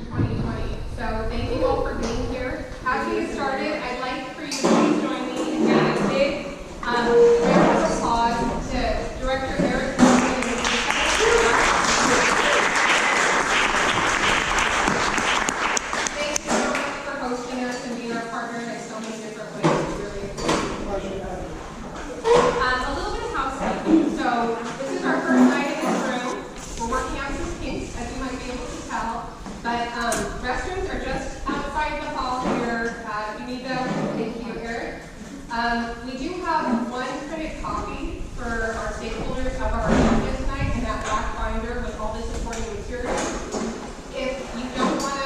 2020. So thank you all for being here. As we get started, I'd like for you to please join me in giving a big round of applause to Director Eric. Thank you so much for hosting us and being our partner in so many different ways. We really appreciate it. A little bit of housekeeping. So this is our first night in this room. We're working out some kinks, as you might be able to tell. But restrooms are just outside the hall here. If you need them, thank you, Eric. We do have one printed copy for our stakeholders of our agenda tonight in that black binder with all the supporting materials. If you don't want to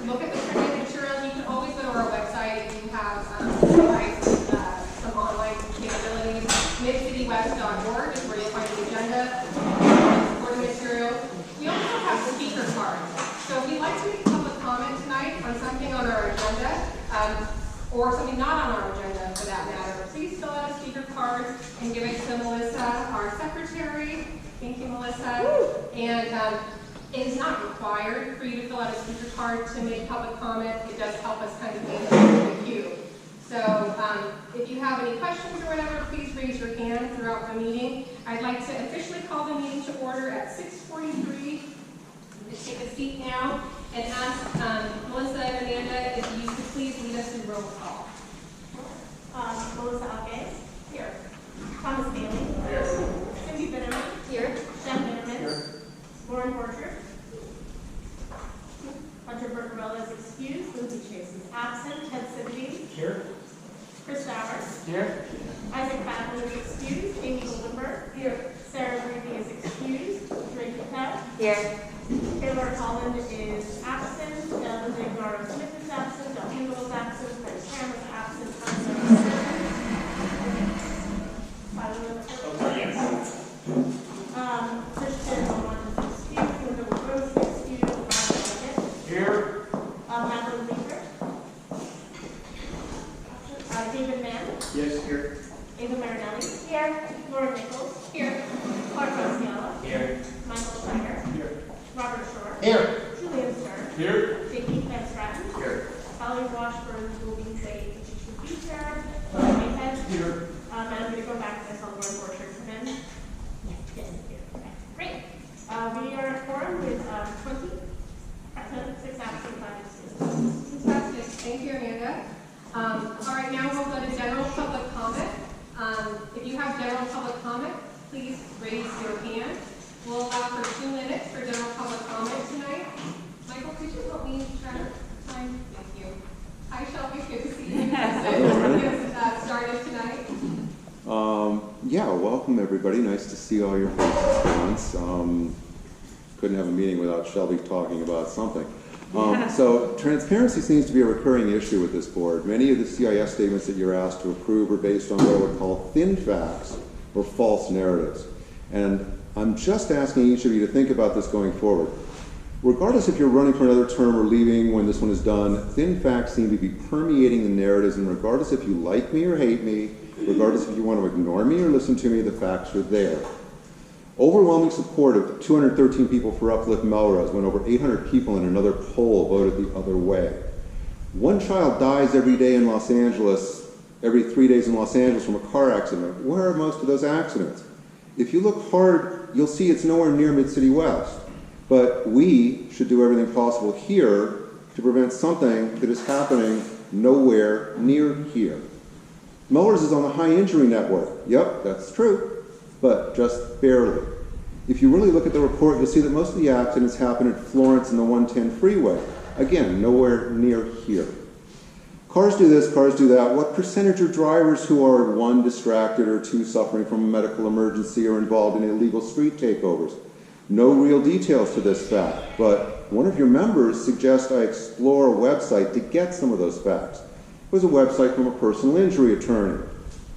look at the printed material, you can always go to our website if you have some online capabilities. midcitywest.org is where you'll find the agenda and supporting materials. We also have speaker cards. So if you'd like to make public comment tonight on something on our agenda, or something not on our agenda for that matter, please fill out a speaker card and give it to Melissa, our secretary. Thank you, Melissa. Woo! And it is not required for you to fill out a speaker card to make public comment. It does help us kind of manage the queue. So if you have any questions or whatever, please raise your hand throughout the meeting. I'd like to officially call the meeting to order at 6:43. Just take a seat now and ask Melissa and Amanda if you could please lead us through roll call. Melissa Algay. Here. Thomas Bailey. Here. Cindy Bitterman. Here. Jen Bitterman. Here. Lauren Borchert. Hunter Bergarella is excused. Lindsay Chase is absent. Ted Sidney. Here. Chris Bowers. Here. Isaac Batten is excused. Amy Goldenberg. Here. Sarah Ruby is excused. Drake Patel. Here. Taylor Holland is absent. Lindsay Garro Smith is absent. Del Hingle is absent. Chris Ham is absent. Oh, sorry, yes. Christian Lamont is excused. Linda Rose is excused. Mark Beckett. Here. Madeline Leaper. David Mann. Yes, here. Ava Marinelli. Here. Laura Nichols. Here. Clark Rosiella. Here. Michael Steiner. Here. Robert Shore. Here. Julian Stern. Here. J.P. Van Stratton. Here. Valerie Washburn will be saying that she should be here. Mayhead. Here. And I'm going to go back to this on Lauren Borchert for him. Yes, here. Okay, great. We are at forum with 20 present, 6 absent, 5 excused. Fantastic. Thank you, Amanda. All right, now we'll go to general public comment. If you have general public comment, please raise your hand. We'll allow for 2 minutes for general public comment tonight. Michael, could you help me try to time? Thank you. Hi, Shelby. Good to see you. Get started tonight. Yeah, welcome everybody. Nice to see all your faces at once. Couldn't have a meeting without Shelby talking about something. So transparency seems to be a recurring issue with this board. Many of the CIS statements that you're asked to approve are based on what I would call thin facts or false narratives. And I'm just asking each of you to think about this going forward. Regardless if you're running for another term or leaving when this one is done, thin facts seem to be permeating the narratives, and regardless if you like me or hate me, regardless if you want to ignore me or listen to me, the facts are there. Overwhelming support of 213 people for Uplift Melrose when over 800 people in another poll voted the other way. One child dies every day in Los Angeles, every 3 days in Los Angeles from a car accident. Where are most of those accidents? If you look hard, you'll see it's nowhere near Mid-City West. But we should do everything possible here to prevent something that is happening nowhere near here. Melrose is on the high injury network. Yep, that's true, but just barely. If you really look at the report, you'll see that most of the accidents happen at Florence and the 110 freeway. Again, nowhere near here. Cars do this, cars do that. What percentage of drivers who are 1, distracted, or 2, suffering from a medical emergency or involved in illegal street takeovers? No real details to this fact, but one of your members suggests I explore a website to get some of those facts. It was a website from a personal injury attorney.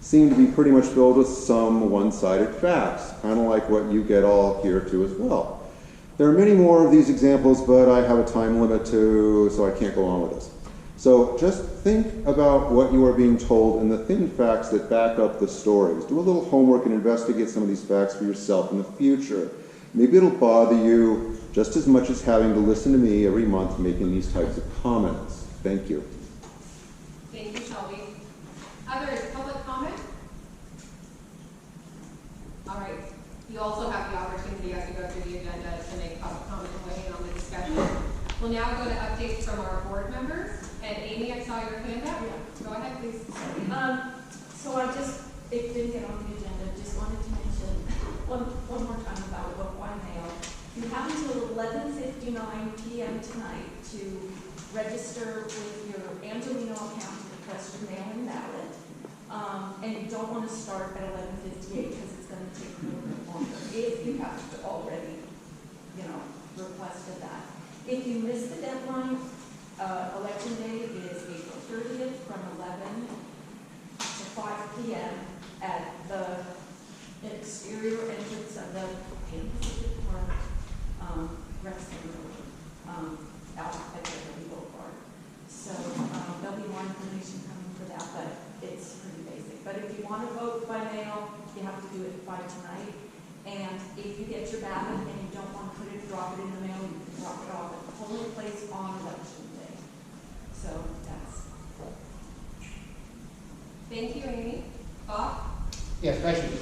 Seemed to be pretty much filled with some one-sided facts, kind of like what you get all here to as well. There are many more of these examples, but I have a time limit so I can't go on with this. So just think about what you are being told and the thin facts that back up the stories. Do a little homework and investigate some of these facts for yourself in the future. maybe it'll bother you just as much as having to listen to me every month making these types of comments. Thank you. Thank you, Shelby. Others, public comment? All right. You also have the opportunity as we go through the agenda to make public comment and weigh in on the discussion. We'll now go to updates from our board members. And Amy, I saw your hand up. Go ahead, please. So it didn't get on the agenda, just wanted to mention one more time about vote by mail. You have until 11:59 p.m. tonight to register with your Angelino account to request your mail-in ballot. And you don't want to start at 11:58 because it's going to take a little bit longer if you have to already, requested that. If you miss the deadline, election day is April 30th from 11 to 5 p.m. at the exterior entrance of the Pacific Park Rec Center out at the legal park. So there'll be more information coming for that, but it's pretty basic. But if you want to vote by mail, you have to do it by tonight. And if you get your ballot and you don't want to drop it in the mail, you can drop it off at the polling place on election day. So that's. Thank you, Amy. Bob? Yes, thank you.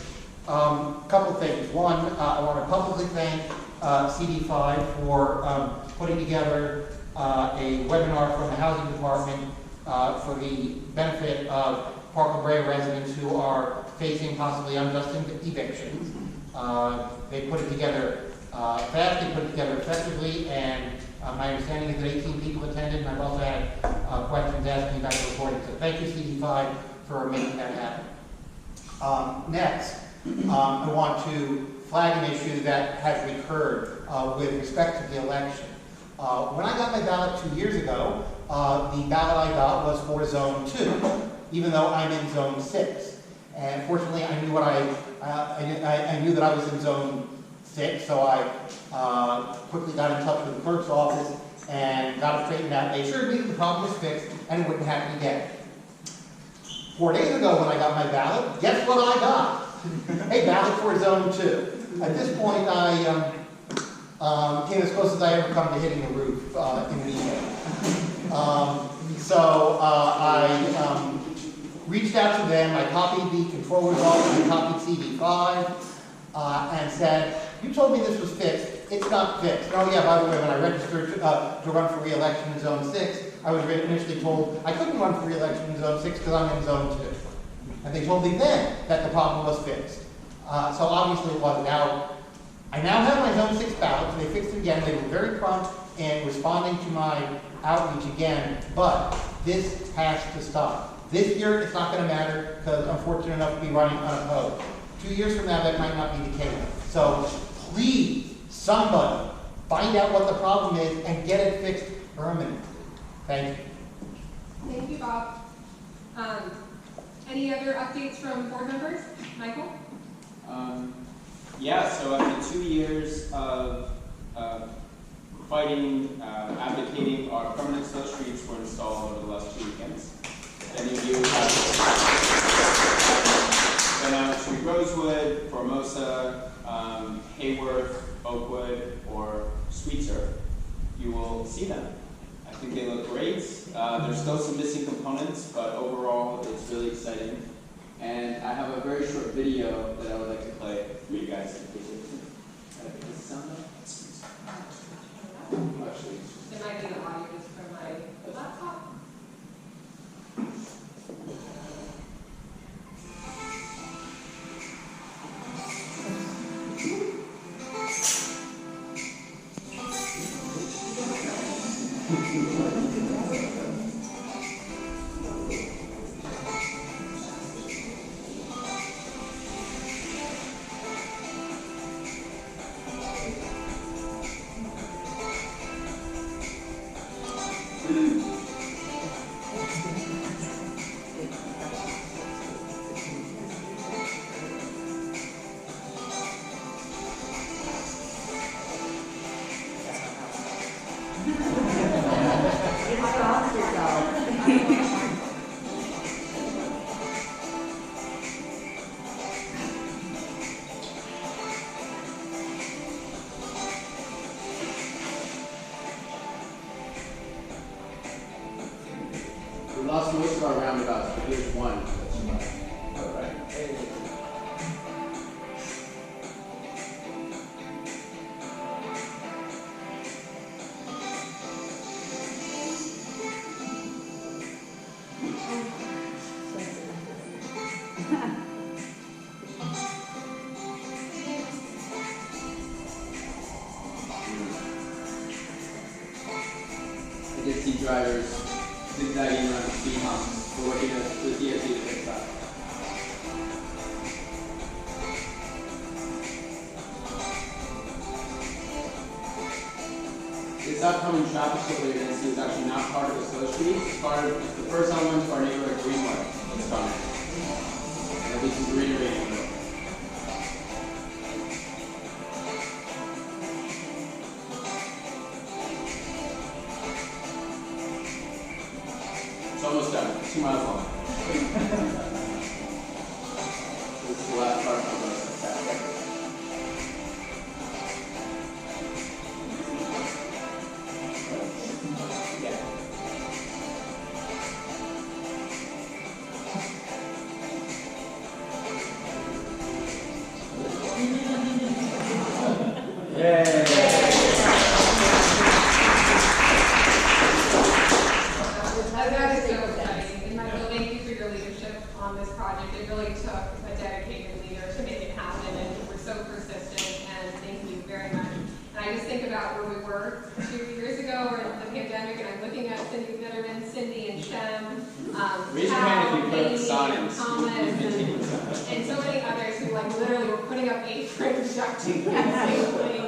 Couple things. One, I want to publicly thank CD5 for putting together a webinar from the Housing Department for the benefit of Park La Brea residents who are facing possibly unjust evictions. They put it together fast, they put it together effectively, and my understanding is that 18 people attended, and I've also had questions asking about the recording. So thank you, CD5, for making that happen. Next, I want to flag an issue that has recurred with respect to the election. When I got my ballot 2 years ago, the ballot I got was for Zone 2, even though I'm in Zone 6. And fortunately, I knew I knew that I was in Zone 6, so I quickly got in touch with the clerk's office and got it straightened out. They assured me that the problem was fixed and it wouldn't happen again. 4 days ago when I got my ballot, guess what I got? A ballot for Zone 2. At this point, I came as close as I ever come to hitting the roof in an email. So I reached out to them, I copied the controller's office, I copied CD5, and said, you told me this was fixed, it's not fixed. Oh yeah, by the way, when I registered to run for re-election in Zone 6, I was initially told I couldn't run for re-election in Zone 6 because I'm in Zone 2. And they told me then that the problem was fixed. So obviously it wasn't. I now have my Zone 6 ballot, they fixed it again, they were very prompt in responding to my outreach again, but this has to stop. This year, it's not going to matter because I'm fortunate enough to be running unopposed. 2 years from now, that might not be the case. So please, somebody, find out what the problem is and get it fixed permanently. Thank you. Thank you, Bob. Any other updates from board members? Michael? Yeah, so after 2 years of fighting, advocating, our permanent snow streets were installed over the last 2 weekends. Many of you have been out to Rosewood, Formosa, Hayworth, Oakwood, or Sweetser. You will see them. I think they look great. There's still some missing components, but overall it's really exciting. And I have a very short video that I would like to play for you guys. Does it sound like? Actually, It might be the audio just from my laptop. lost most of our roundabouts, but here's one. All right. I just see drivers zigzagging around the speed humps. We're working with DOT to fix that. This upcoming traffic circle you're going to see is actually not part of the slow street. It's part of the first element of our neighborhood greenway that's coming. And there'll be some greenery in the middle. It's almost done. 2 miles long. This is the last part of the road. That is so exciting. And Michael, thank you for your leadership on this project. It really took a dedicated leader to make it happen, and you were so persistent, and thank you very much. And I just think about where we were 2 years ago, or the pandemic, and I'm looking at Cindy Bitterman, Cindy and Shem, Raise your hand if you put up Amy, signs. Thomas, and so many others who like literally were putting up aprons, ducting safely,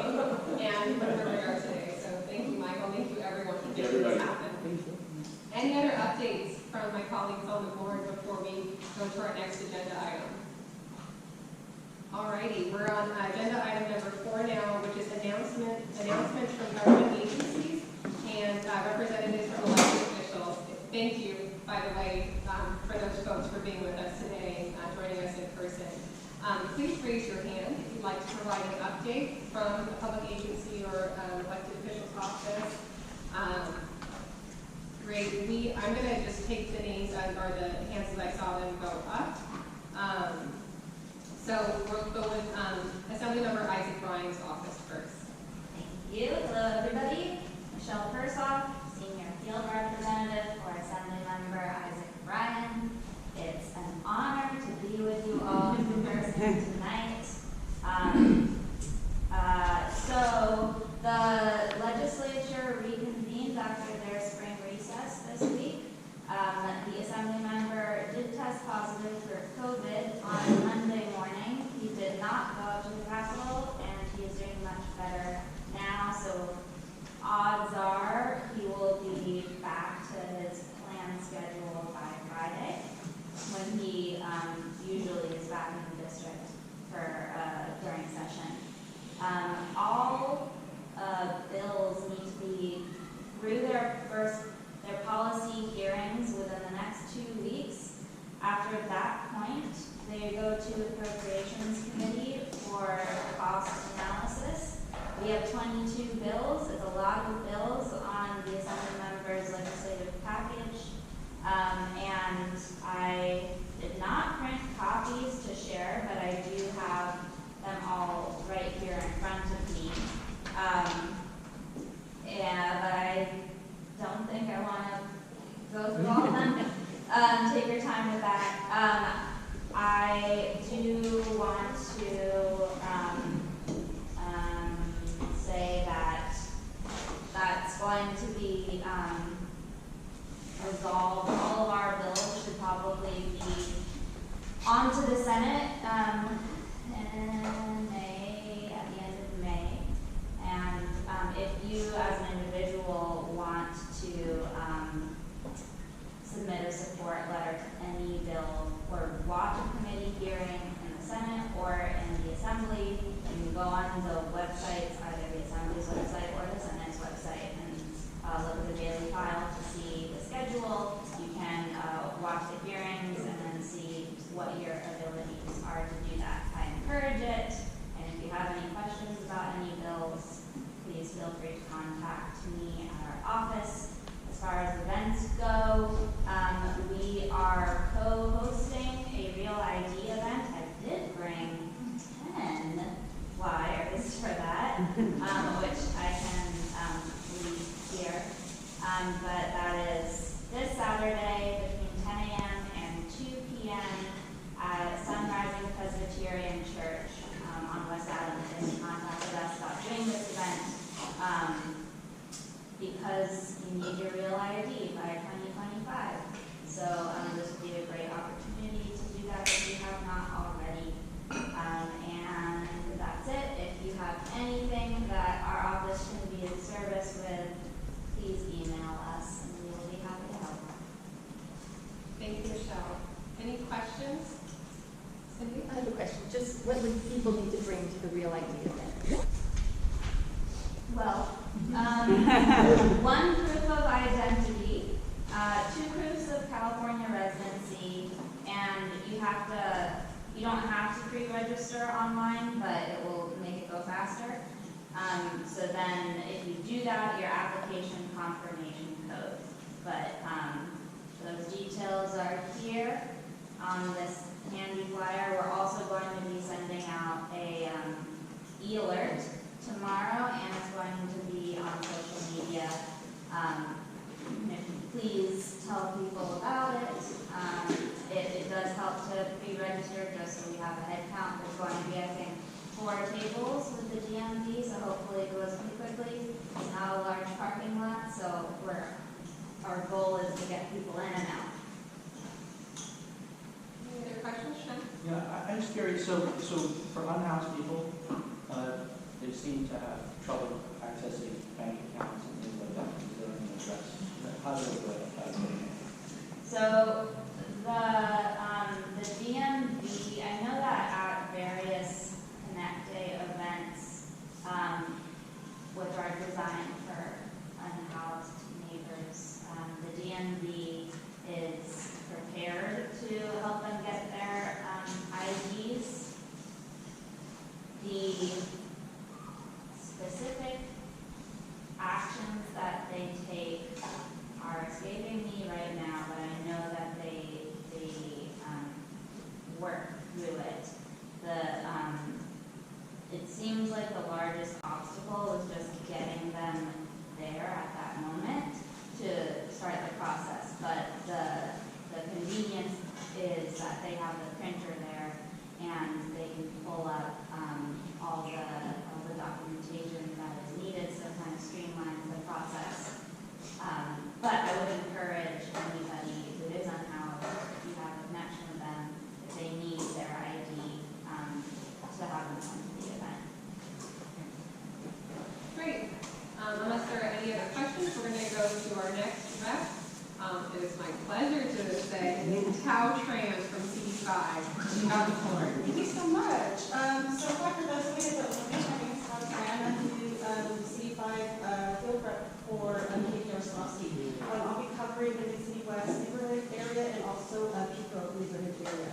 and look where we are today. So thank you, Michael. Thank you, everyone, for making this happen. Any other updates from my colleagues on the board before we go to our next agenda item? Alrighty, we're on agenda item number 4 now, which is announcements from government agencies and representatives from elected officials. Thank you, by the way, for those folks for being with us today, joining us in person. Please raise your hand if you'd like to provide an update from a public agency or elected official's office. Great. I'm going to just take the names or the hands as I saw them go up. So we'll go with Assemblymember Isaac Bryan's office first. Thank you. Hello, everybody. Michelle Persoff, Senior Field Representative for Assemblymember Isaac Bryan. It's an honor to be with you all in person tonight. So the legislature reconvened after their spring recess this week. The assembly member did test positive for COVID on Monday morning. He did not go up to the Capitol, and he is doing much better now. So odds are he will be back to his planned schedule by Friday, when he usually is back in the district for during session. All bills need to be through their policy hearings within the next 2 weeks. After that point, they go to the Appropriations Committee for cost analysis. We have 22 bills. It's a lot of bills on the Assembly member's legislative package. And I did not print copies to share, but I do have them all right here in front of me. But I don't think I want to go through all of them. Take your time with that. I do want to say that that's going to be resolved. All of our bills should probably be onto the Senate in May, at the end of May. And if you as an individual want to submit a support letter to any bill or watch a committee hearing in the Senate or in the Assembly, you can go on the websites, either the Assembly's website or the Senate's website, and look at the daily file to see the schedule. You can watch the hearings and then see what your abilities are to do that. I encourage it, and if you have any questions about any bills, please feel free to contact me at our office. As far as events go, but that is this Saturday between 10 a.m. and 2 p.m. at Sunrising Presbyterian Church on West Adams. They contacted us about doing this event because you need your real ID by 2025. So this would be a great opportunity to do that if you have not already. And that's it. If you have anything that our office can be of service with, please email us and we will be happy to help. Thank you, Michelle. Any questions? Cindy? I have a question. Just what would people need to bring to the Real ID event? Well, one proof of identity, 2 proofs of California residency, and you don't have to pre-register online, but it will make it go faster. So then if you do that, your application confirmation code. But those details are here on this handy flyer. We're also going to be sending out a e-alert tomorrow, and it's going to be on social media. Please tell people about it. It does help to pre-register just so we have a head count. There's going to be, I think, 4 tables with the DMV, so hopefully it goes pretty quickly. It's not a large parking lot, so our goal is to get people in and out. Any other questions, Sean? Yeah, I'm just curious, so for unhoused people, they seem to have trouble accessing bank accounts and things like that, because they're in the address. How does it apply to them? So the DMV, I know that at various Connect Day events, which are designed for unhoused neighbors, the DMV is prepared to help them get their IDs. The specific actions that they take are escaping me right now, but I know that they work through it. It seems like the largest obstacle is just getting them there at that moment to start the process. But the convenience is that they have the printer there and they can pull up all the documentation that is needed, so it kind of streamlines the process. But I would encourage anybody who is unhoused, if you have a connection with them, if they need their ID, to have them come to the event. Great. Unless there are any other questions, we're going to go to our next rep. It is my pleasure to say Tao Tran from CD5. You have the floor. Thank you so much. So for those of you that don't know me, my name is Tao Tran. I'm the CD5 field rep for KPR Swampscott. I'll be covering the Mid-City West neighborhood area and also Pico neighborhood area.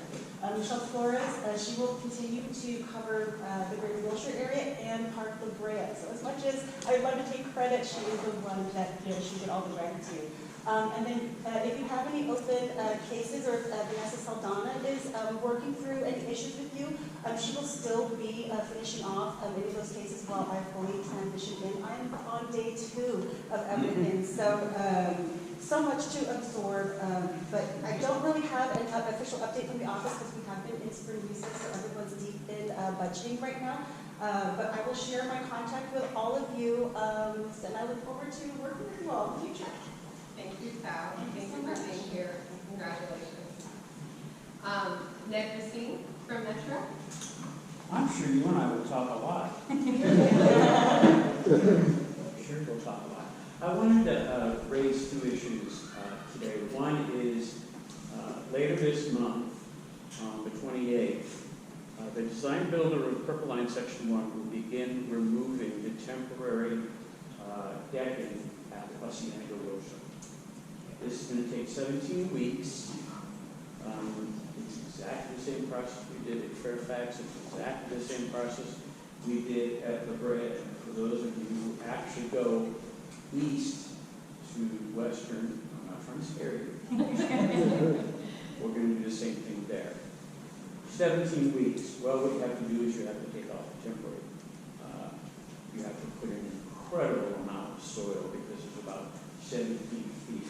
Michelle Flores, she will continue to cover the Greater Wilshire area and part of La Brea. So as much as I'd love to take credit, she is the one that should get all the gratitude. And then if you have any open cases, or if Vanessa Saldana is working through any issues with you, she will still be finishing off any of those cases while I fully transition in. I am on day 2 of everything, so much to absorb, but I don't really have an official update from the office because we have been in spring recess, so everyone's deep in budgeting right now. But I will share my contact with all of you, and I look forward to working with you all in the future. Thank you, Tao. Thank you for being here. Congratulations. Ned Racine from Metro. I'm sure you and I will talk a lot. Sure, we'll talk a lot. I wanted to raise 2 issues today. One is later this month, on the 28th, the design builder of Purple Line Section 1 will begin removing the temporary decking at the Hacienda Rosa. This is going to take 17 weeks. It's exactly the same process we did at Fairfax. It's exactly the same process we did at La Brea. And for those of you who actually go east to western, I'm not trying to scare you. We're going to do the same thing there. 17 weeks. Well, what you have to do is you have to take off the temporary. You have to put in an incredible amount of soil because there's about 17 feet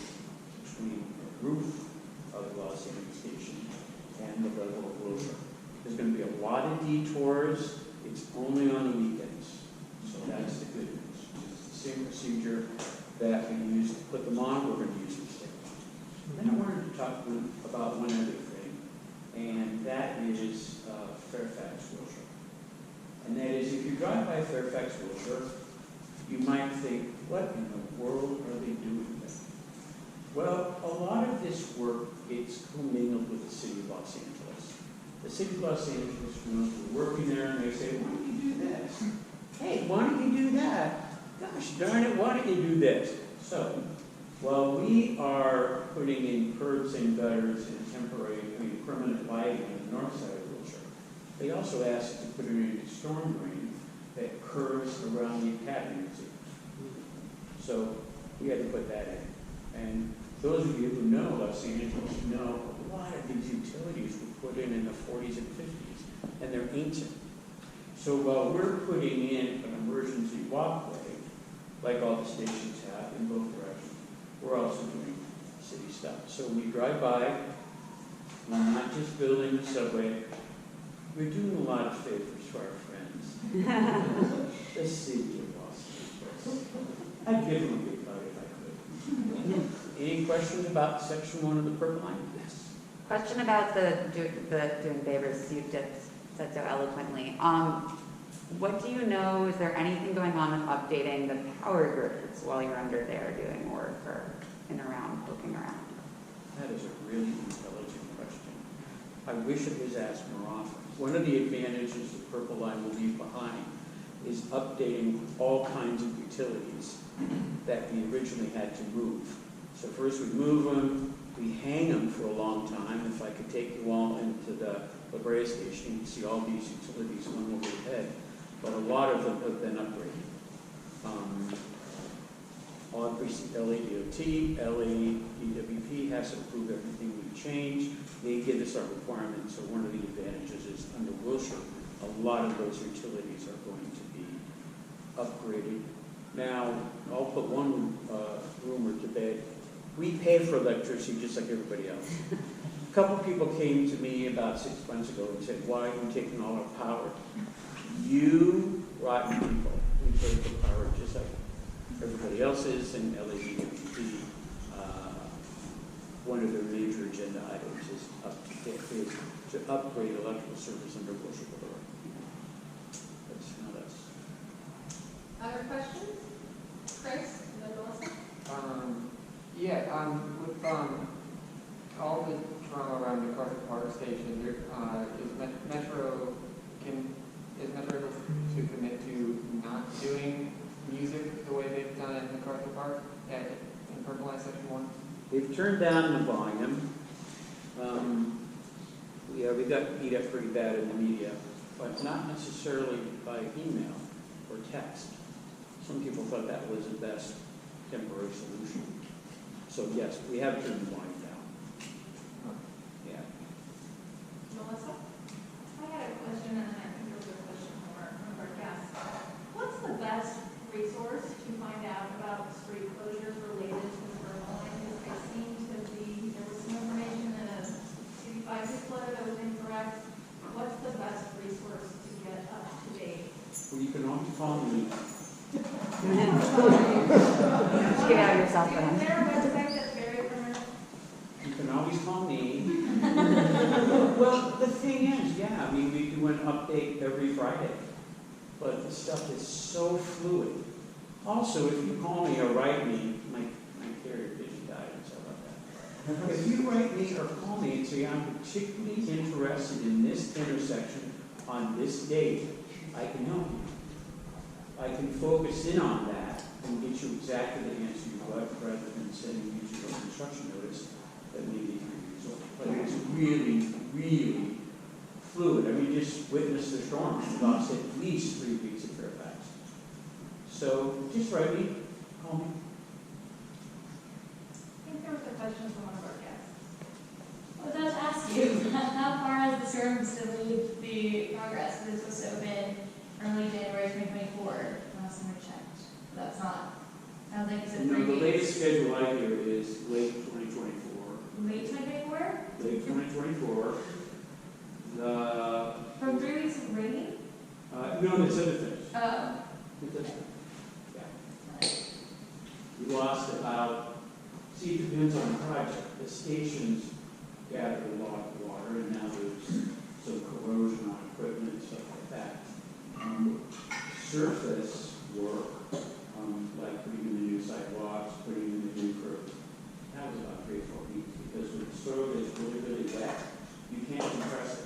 between the roof of the Los Angeles station and the level of Wilshire. There's going to be a lot of detours. It's only on the weekends. So that's the good news. It's the same procedure that we used to put them on, we're going to use instead. Then I wanted to talk about one other thing, and that is Fairfax, Wilshire. And that is, if you drive by Fairfax, Wilshire, you might think, what in the world are they doing there? Well, a lot of this work, it's commingled with the city of Los Angeles. The city of Los Angeles knows we're working there, and they say, why don't you do this? Hey, why don't you do that? Gosh darn it, why don't you do this? So, while we are putting in curbs and gutters and temporary, permanent lighting on the north side of Wilshire, they also asked to put in a storm drain that curves around the Academy Museum. So, we had to put that in. And those of you who know Los Angeles know a lot of these utilities were put in the 40s and 50s, and they're ancient. So while we're putting in an emergency walkway, like all the stations have in both directions, we're also doing city stuff. So we drive by, we're not just building the subway, we're doing a lot of favors for our friends. The city of Los Angeles. I'd give them a big hug if I could. Any questions about section 1 of the purple line? Yes. Question about the doing favors you just said so eloquently. What do you know? Is there anything going on with updating the power grids while you're under there doing work or looking around? That is a really intelligent question. I wish it was asked more often. One of the advantages the purple line will leave behind is updating all kinds of utilities that we originally had to move. So first we move them, we hang them for a long time. If I could take you all into the La Brea station, you can see all these utilities one over your head, but a lot of them have been upgraded. LADOT, LADWP has to approve everything we change. They give us our requirements, so one of the advantages is under Wilshire, a lot of those utilities are going to be upgraded. Now, I'll put one rumor to bed. We pay for electricity just like everybody else. A couple people came to me about 6 months ago and said, why are you taking all our power? You rotten people, we pay for power just like everybody else is, and LADWP, one of their major agenda items is to upgrade electrical service under Wilshire Boulevard. That's how that's. Other questions? Chris, and then Melissa? With all the drama around the MacArthur Park station, is Metro able to commit to not doing music the way they've done at MacArthur Park in Purple Line Section 1? They've turned down the volume. We got beat up pretty bad in the media, but not necessarily by email or text. Some people thought that was the best temporary solution. So yes, we have turned the volume down. Yeah. Melissa? I had a question, and I think it was a question from our guests. What's the best resource to find out about street closures related to the Purple Line? Because there was some information in a CD5 newsletter that was incorrect. What's the best resource to get up to date? Well, you can always call me. Just get out of yourself, Is there a website that's very familiar? You can always call me. Well, the thing is, we do an update every Friday, but the stuff is so fluid. Also, if you call me or write me, my carrier pigeon died, and sorry about that. If you write me or call me and say, I'm particularly interested in this intersection on this date, I can help you. I can focus in on that and get you exactly the answer you want, rather than sending you to a construction notice that may be 3 years old. But it's really, really fluid. I mean, just witness the storm. We lost at least 3 weeks at Fairfax. So just write me, call me. I think there was a question from one of our guests. I was about to ask you, how far has the storm delayed the progress? This was open early January 2024, last time I checked. That's not Sounds like it's a No, the 3 latest schedule I hear is late 2024. Late 2024? Late 2024. From 3 weeks of rain? No, it's other things. Oh. It's other things. Yeah. We lost about, see, it depends on the project. The stations gather a lot of water, and now there's some corrosion on equipment and stuff like that. Surface work, like putting in the new sidewalks, putting in the new curbs, that was about 3 or 4 weeks, because when the soil is really, really wet, you can't compress it.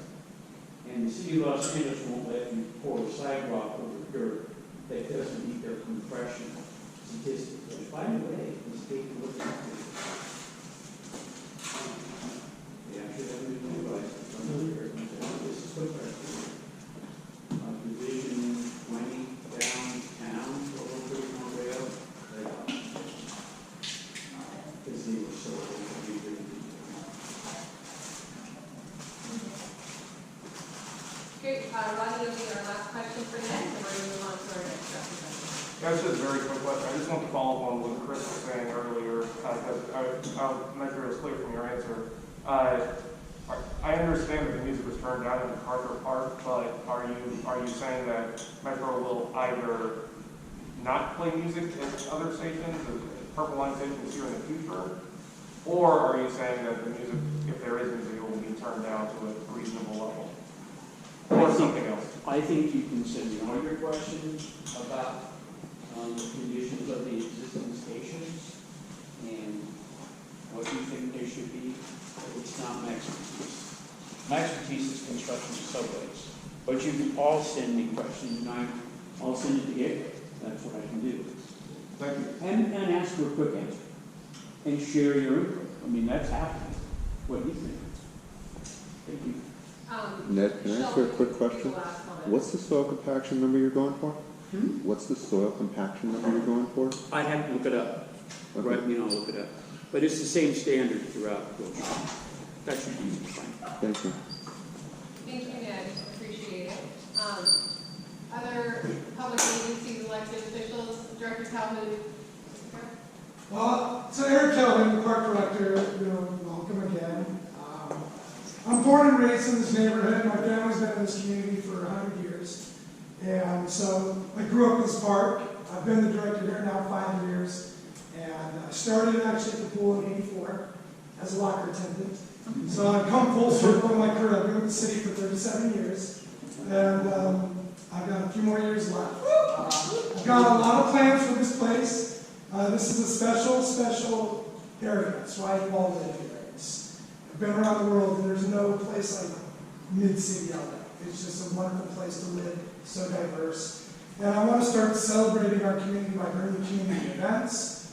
And the city of Los Angeles won't let you pour a sidewalk over dirt that doesn't meet their compression statistics. Which, by the way, the state looks at it. They actually have a new device from here. This is what Division 20 downtown, so we're pretty on the way up. Because they were so Great, Rodney, you'll be our last question for today, and we're going to move on to our next representative. That's just a very quick question. I just want to follow up on what Chris was saying earlier, because I'll make sure it's clear from your answer. I understand that the music was turned down in MacArthur Park, but are you saying that Metro will either not play music at other stations, Purple Line stations here in the future, or are you saying that the music, if there is music, it will be turned down to a reasonable level, or something else? I think you can send me all your questions about the conditions of the existing stations and what you think they should be. It's not my expertise. My expertise is construction of subways. But you can all send me questions, and I'll send it to Gateway. That's what I can do. Thank you. And ask for a quick answer. And share your input. I mean, that's happening. What do you think? Thank you. Ned, can I ask you a quick question? What's the soil compaction number you're going for? What's the soil compaction number you're going for? I'd have to look it up. Okay. Right, I'll look it up. But it's the same standard throughout the country. That should be fine. Thank you. Thank you, Ned, appreciate it. Other public agencies, elected officials, Director Calhoun. So Eric Kelvin, the park director, welcome again. I'm born and raised in this neighborhood. My family's been in this community for 100 years. And so I grew up in this park. I've been the director here now 5 years. And I started actually at the pool in '84 as a locker attendant. So I've come full circle in my career. I've been with the city for 37 years. And I've got a few more years left. I've got a lot of plans for this place. This is a special area. That's why you all live here. I've been around the world, and there's no place like mid-city LA. It's just a wonderful place to live, so diverse. And I want to start celebrating our community by bringing community events.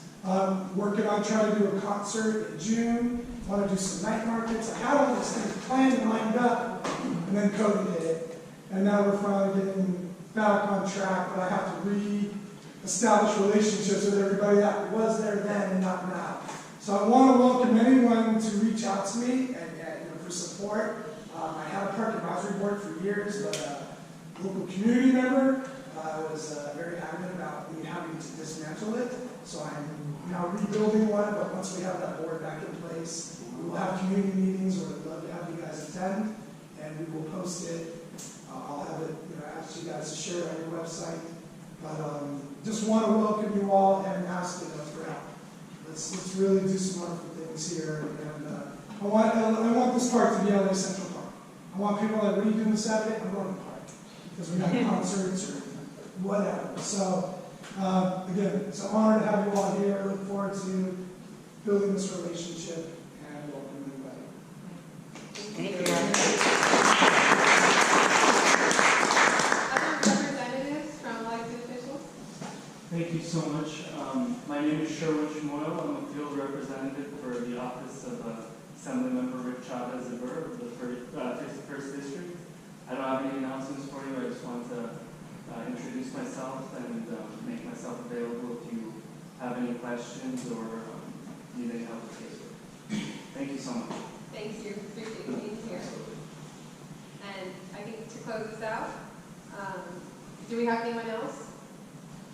Working on trying to do a concert in June. Want to do some night markets. I had all these things planned and lined up, and then COVID hit. And now we're finally getting back on track, but I have to re-establish relationships with everybody that was there then and not now. So I want to welcome anyone to reach out to me and for support. I had a park advisory board for years, but a local community member was very adamant about me having to dismantle it. So I'm now rebuilding one, but once we have that board back in place, we will have community meetings where we'd love to have you guys attend, and we will post it. I'll have it, ask you guys to share it on your website. But just want to welcome you all and ask for help. Let's really do some wonderful things here. And I want this park to be LA Central Park. I want people like, what are you doing this Saturday? I'm going to the park. Because we have concerts or whatever. So, again, it's an honor to have you all here. I look forward to building this relationship and welcoming everybody. Thank you. Other representatives from elected officials? Thank you so much. My name is Sherwin Shimoyo. I'm a field representative for the office of Councilmember Rick Chavez-Iber of the 51st District. I don't have any announcements for you. I just want to introduce myself and make myself available if you have any questions or need any help with casework. Thank you so much. Thank you. Appreciate you being here. And I think to close this out, do we have anyone else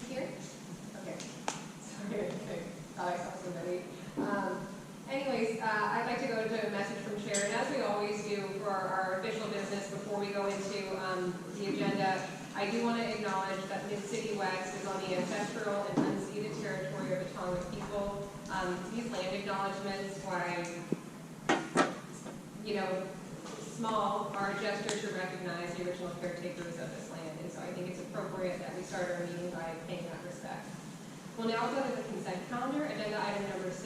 here? Okay. Sorry. I'd like to go into a message from Sharon, as we always do for our official business before we go into the agenda. I do want to acknowledge that Mid-City West is on the ancestral and unceded territory of the Tonga people. These land acknowledgements, why, small, are a gesture to recognize the original caretakers of this land. And so I think it's appropriate that we start our meeting by paying that respect. We'll now go to the consent calendar, agenda item number 6.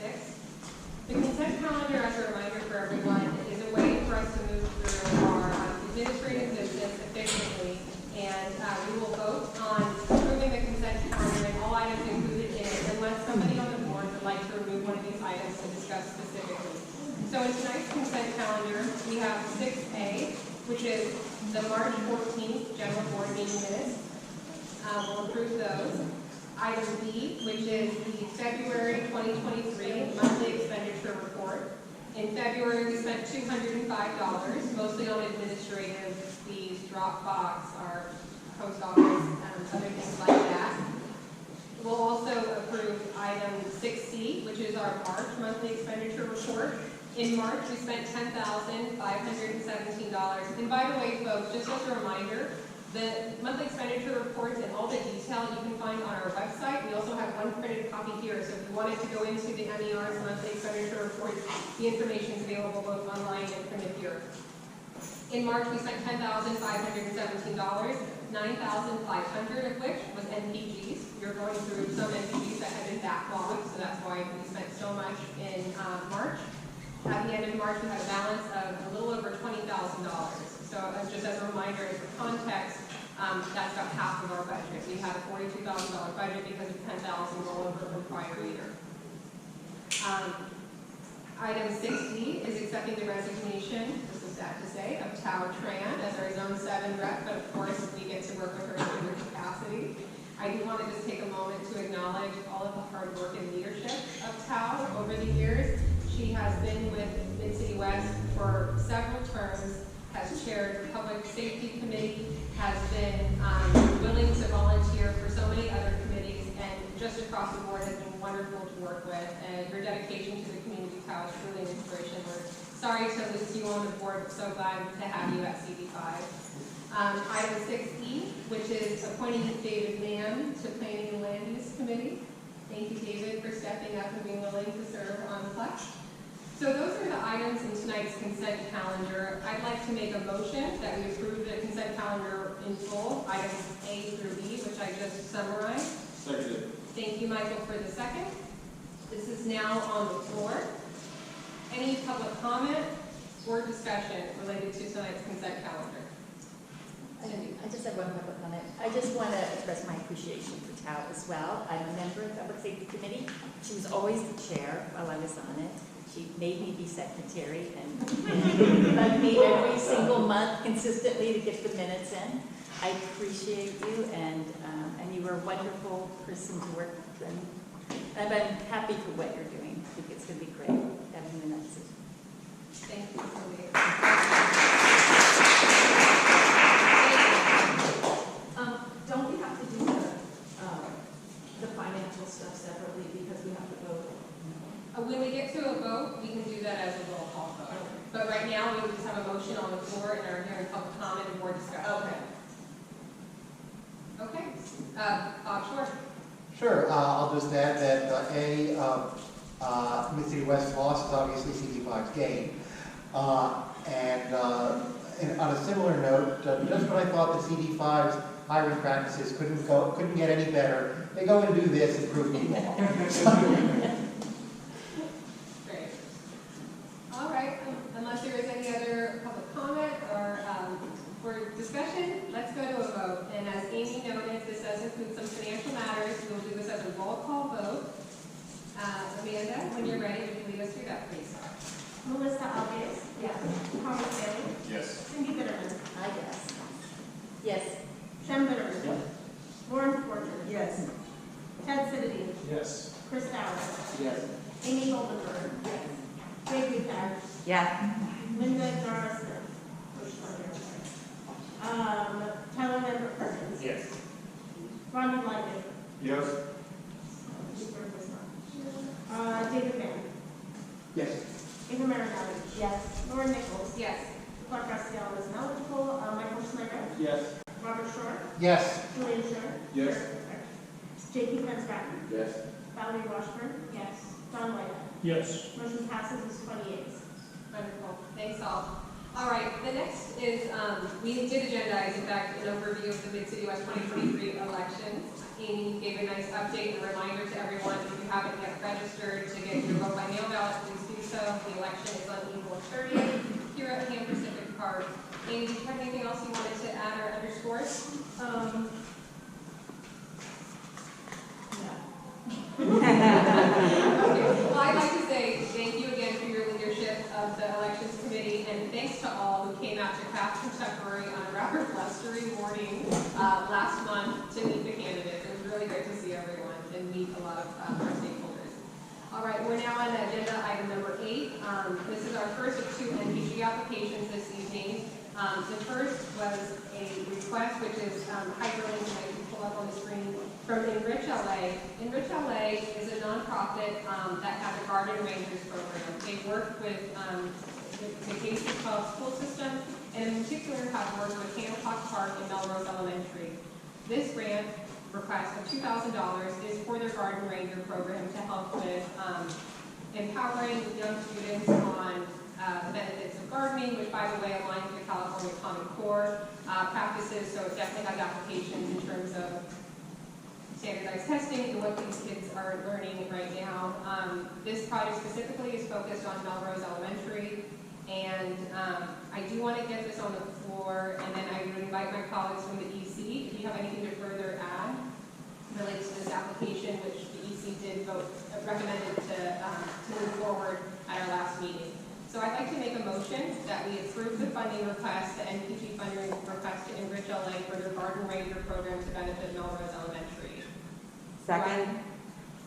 The consent calendar, as a reminder for everyone, is a way for us to move through our administrative business efficiently. And we will vote on approving the consent calendar and all items included in it unless somebody on the board would like to remove one of these items to discuss specifically. So in tonight's consent calendar, we have 6A, which is the March 14th general board meeting minutes. We'll approve those. Item B, which is the February 2023 monthly expenditure report. In February, we spent $205, mostly on administrative fees, Dropbox, our post office, other things like that. We'll also approve item 6C, which is our March monthly expenditure report. In March, we spent $10,517. And by the way, folks, just as a reminder, the monthly expenditure reports and all the detail you can find on our website. We also have one printed copy here, so if you wanted to go into the MER's monthly expenditure report, the information is available both online and printed here. In March, we spent $10,517, $9,500 of which was NPGs. You're going through some NPGs that had been backlogged, so that's why we spent so much in March. At the end of March, we had a balance of a little over $20,000. So just as a reminder, for context, that's about half of our budget. We had a $42,000 budget because of $10,000 rollover from prior year. Item 6D is accepting the resignation, this is sad to say, of Tao Tran as our Zone 7 rep, but of course we get to work with her in her capacity. I do want to just take a moment to acknowledge all of the hard work and leadership of Tao over the years. She has been with Mid-City West for several terms, has chaired the Public Safety Committee, has been willing to volunteer for so many other committees, and just across the board has been wonderful to work with. And your dedication to the community, Tao, is truly an inspiration. We're sorry to lose you on the board, but so glad to have you at CD5. Item 6E, which is appointing David Mann to Planning and Land Use Committee. Thank you, David, for stepping up and being willing to serve on the PLEX. So those are the items in tonight's consent calendar. I'd like to make a motion that we approve the consent calendar in full, items A through B, which I just summarized. Seconded. Thank you, Michael, for the second. This is now on the floor. Any public comment or discussion related to tonight's consent calendar? I just have one public comment. I just want to express my appreciation for Tao as well. I'm a member of the Public Safety Committee. She was always the chair while I was on it. She made me be secretary and bugged me every single month consistently to get the minutes in. I appreciate you, and you are a wonderful person to work with. And I'm happy for what you're doing. I think it's going to be great having the next season. Thank you, Cindy. Don't we have to do the financial stuff separately because we have to vote? When we get to a vote, we can do that as a roll call vote. But right now, we just have a motion on the floor and are hearing public comment and board discussion. Okay. Bob Short. Sure, I'll just add that Mid-City West loss is obviously CD5's gain. And on a similar note, just when I thought the CD5's hiring practices couldn't get any better, they go and do this and prove me wrong. Great. All right. Unless there is any other public comment or for discussion, let's go to a vote. And as Amy noted, this does include some financial matters. We'll do this as a roll call vote. Amanda, when you're ready, would you lead us through that, please? Melissa Alves. Yes. Thomas Bailey. Yes. Cindy Bitterman. I guess. Yes. Shem Bitterman. Yes. Lauren Porter. Yes. Ted Sidney. Yes. Chris Dowd. Yes. Amy Goldenberg. Yes. Greg Buchak. Yes. Linda Doris Smith. Tyler Lambert Perkins. Yes. Ronnie Lyman. Yes. David Mann. Yes. Ava Marinelli. Yes. Lauren Nichols. Yes. Clark Raphael is ineligible. Michael Schneider. Yes. Robert Shore. Yes. Julian Shore. Yes. J.P. Fitzpatrick. Yes. Valerie Washburn. Yes. Don Whitehead. Yes. Motion passes with 20 ayes. Wonderful, thanks all. All right, the next is, we did agendize, in fact, an overview of the Mid-City West 2023 elections. Amy gave a nice update and a reminder to everyone, if you haven't yet registered to get your vote by mail ballot, please do so. The election is on April 30th here at Pan Pacific Park. Amy, do you have anything else you wanted to add or underscore? Okay, well, I'd like to say thank you again for your leadership of the Elections Committee, and thanks to all who came out to Craft Contemporary on a rather blustery morning last month to meet the candidates. It was really great to see everyone and meet a lot of our stakeholders. All right, we're now on agenda item number 8. This is our first of 2 NPG applications this evening. The first was a request, which is hyperlinked, and I can pull up on the screen, from Enrich LA. Enrich LA is a nonprofit that has a Garden Rangers program. They work with the K-12 school system, and in particular have worked with Hancock Park and Melrose Elementary. This grant request of $2,000 is for their Garden Ranger program to help with empowering young students on the benefits of gardening, which, by the way, aligns with the California Common Core practices, so it definitely has applications in terms of standardized testing and what these kids are learning right now. This project specifically is focused on Melrose Elementary, and I do want to get this on the floor, and then I would invite my colleagues from the EC, if you have anything to further add related to this application, which the EC did vote, recommended to move forward at our last meeting. So I'd like to make a motion that we approve the funding request, the NPG funding request to Enrich LA for their Garden Ranger program to benefit Melrose Elementary. Second.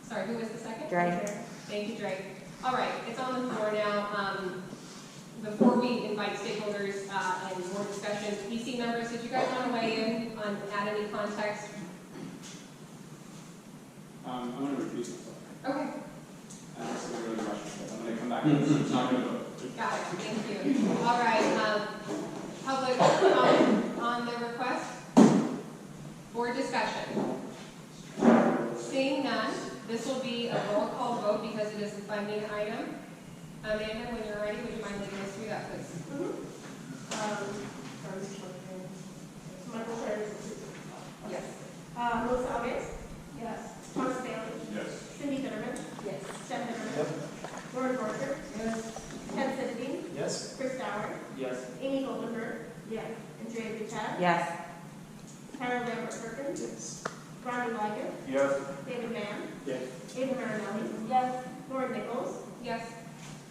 Sorry, who was the second? Drake. Thank you, Drake. All right, it's on the floor now. Before we invite stakeholders and more discussion, EC members, did you guys want to weigh in on add any context? I'm going to recuse myself. Okay. This is really rushing, but I'm going to come back and it's not going to vote. Got it, thank you. All right, public comment on the request? Board discussion? Seeing none, this will be a roll call vote because it is a funding item. Amanda, when you're ready, would you mind leading us through that, please? Michael Schneider. Yes. Melissa Alves. Yes. Thomas Bailey. Yes. Cindy Zimmerman. Yes. Jeff Zimmerman. Lauren Borcher. Yes. Ted Sidney. Yes. Chris Dower. Yes. Amy Goldenberg. Yes. Andrea Bouchard. Yes. Tyler Lambert Perkins. Yes. Ronnie Liger. Yes. David Mann. Yes. Ava Marinelli. Yes. Lauren Nichols. Yes.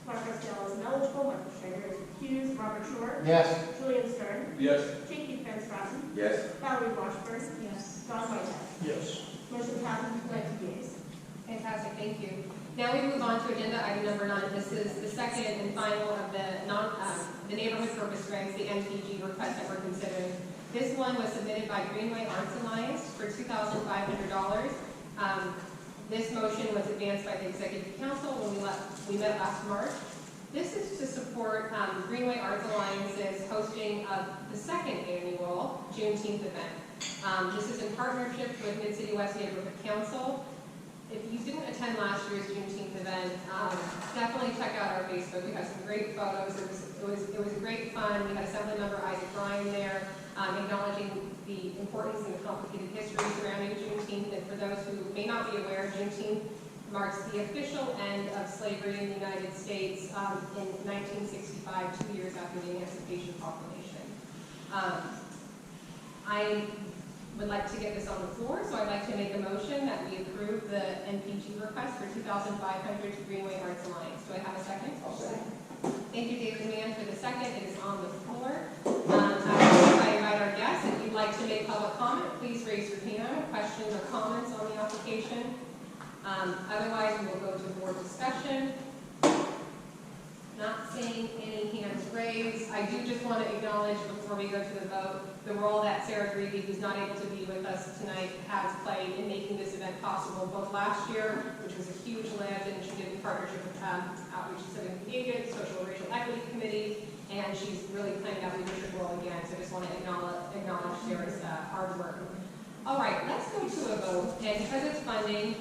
Mark Costello is ineligible. Michael Schneider is recused. Robert Shore. Yes. Julian Stern. Yes. J.P. Fitzpatrick. Yes. Valerie Washburn. Yes. Don Whitehead. Yes. Motion passes with 19 yeas. Fantastic, thank you. Now we move on to agenda item number 9. This is the second and final of the neighborhood purpose grants, the NPG request that we're considering. This one was submitted by Greenway Arts Alliance for $2,500. This motion was advanced by the Executive Council when we met last March. This is to support Greenway Arts Alliance's hosting of the second annual Juneteenth event. This is in partnership with Mid-City West Neighborhood Council. If you didn't attend last year's Juneteenth event, definitely check out our Facebook. We had some great photos. It was great fun. We had Assemblymember Isaac Ryan there, acknowledging the importance and the complicated history surrounding Juneteenth. And for those who may not be aware, Juneteenth marks the official end of slavery in the United States in 1965, 2 years after the Emancipation Proclamation. I would like to get this on the floor, so I'd like to make a motion that we approve the NPG request for $2,500 to Greenway Arts Alliance. Do I have a second? I'll second. Thank you, David Mann, for the second. It is on the floor. I invite our guests, if you'd like to make public comment, please raise your hand. Questions or comments on the application? Otherwise, we will go to board discussion. Not seeing any hands raised. raise, I do just want to acknowledge before we go to the vote, the role that Sarah Greavy, who's not able to be with us tonight, has played in making this event possible, both last year, which was a huge lift, and she did in partnership with Outreach and Civic Engagement, Social and Racial Equity Committee, and she's really playing that leadership role again, so I just want to acknowledge Sarah's hard work. All right, let's go to a vote, and because it's funding,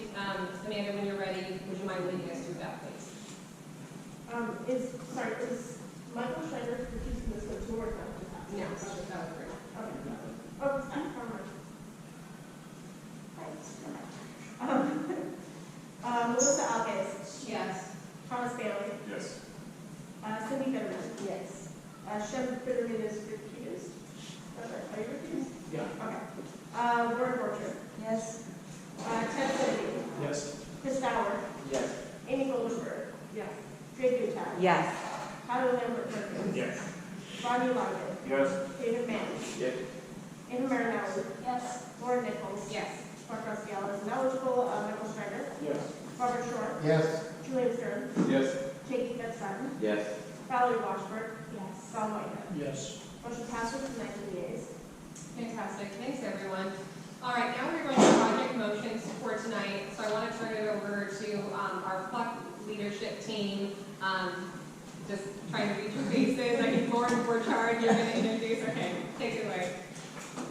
Amanda, when you're ready, would you mind leading us through that, please? Is Michael Schneider producing this go to work? No, that was great. Okay. Oh, Melissa Alves. Yes. Thomas Bailey. Yes. Cindy Fetterman. Yes. Shem Fetterman is recused. Are you recused? Yeah. Okay. Warren Borcher. Yes. Ted Kennedy. Yes. Chris Bauer. Yes. Amy Goldenberg. Yes. Trey Butag. Yes. Tyler Lambert Perkins. Yes. Bonnie Logan. Yes. David Mann. Yes. Amy Marinelli. Yes. Lauren Nichols. Yes. Mark Rossiello is ineligible. Michael Schneider. Yes. Robert Shore. Yes. Julian Stern. Yes. Katie Bettston. Yes. Valerie Washburn. Yes. Don Whitehead. Yes. Motion passes with 19 yeas. Fantastic, thanks everyone. All right, now we're going to project motions for tonight. So I want to turn it over to our PLUC leadership team. Just trying to read your faces. I think Lauren Borchard, you're going to introduce. Okay, take it away.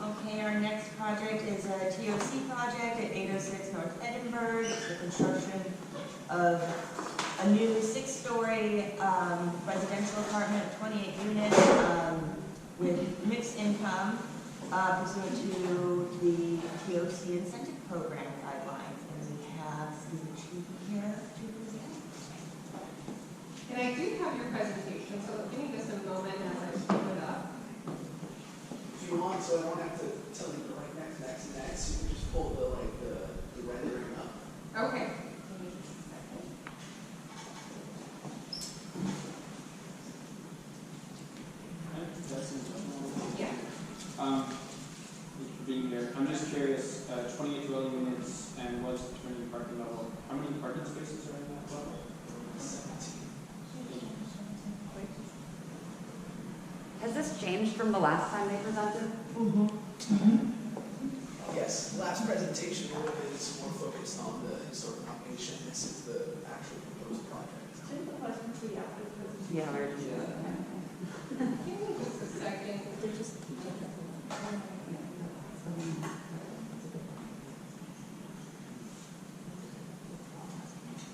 Okay, our next project is a TOC project at 806 North Edinburgh. It's the construction of a new 6-story residential apartment, 28 units with mixed income pursuant to the TOC incentive program guidelines. And we have Stephen Chu here to present. And I do have your presentation, so give me just a moment as I pull it up. If you want, so I don't have to tell you the right next, you can just pull the rendering up. Okay. Yeah. Thank you for being here. I'm just curious, 28 dwelling units and what's the turning parking level? How many parking spaces are in that level? 17. Has this changed from the last time they presented? Yes, last presentation is more focused on the historic combination. This is the actual proposed project. Didn't the question be after the presentation? Yeah, we're just. Give me just a second.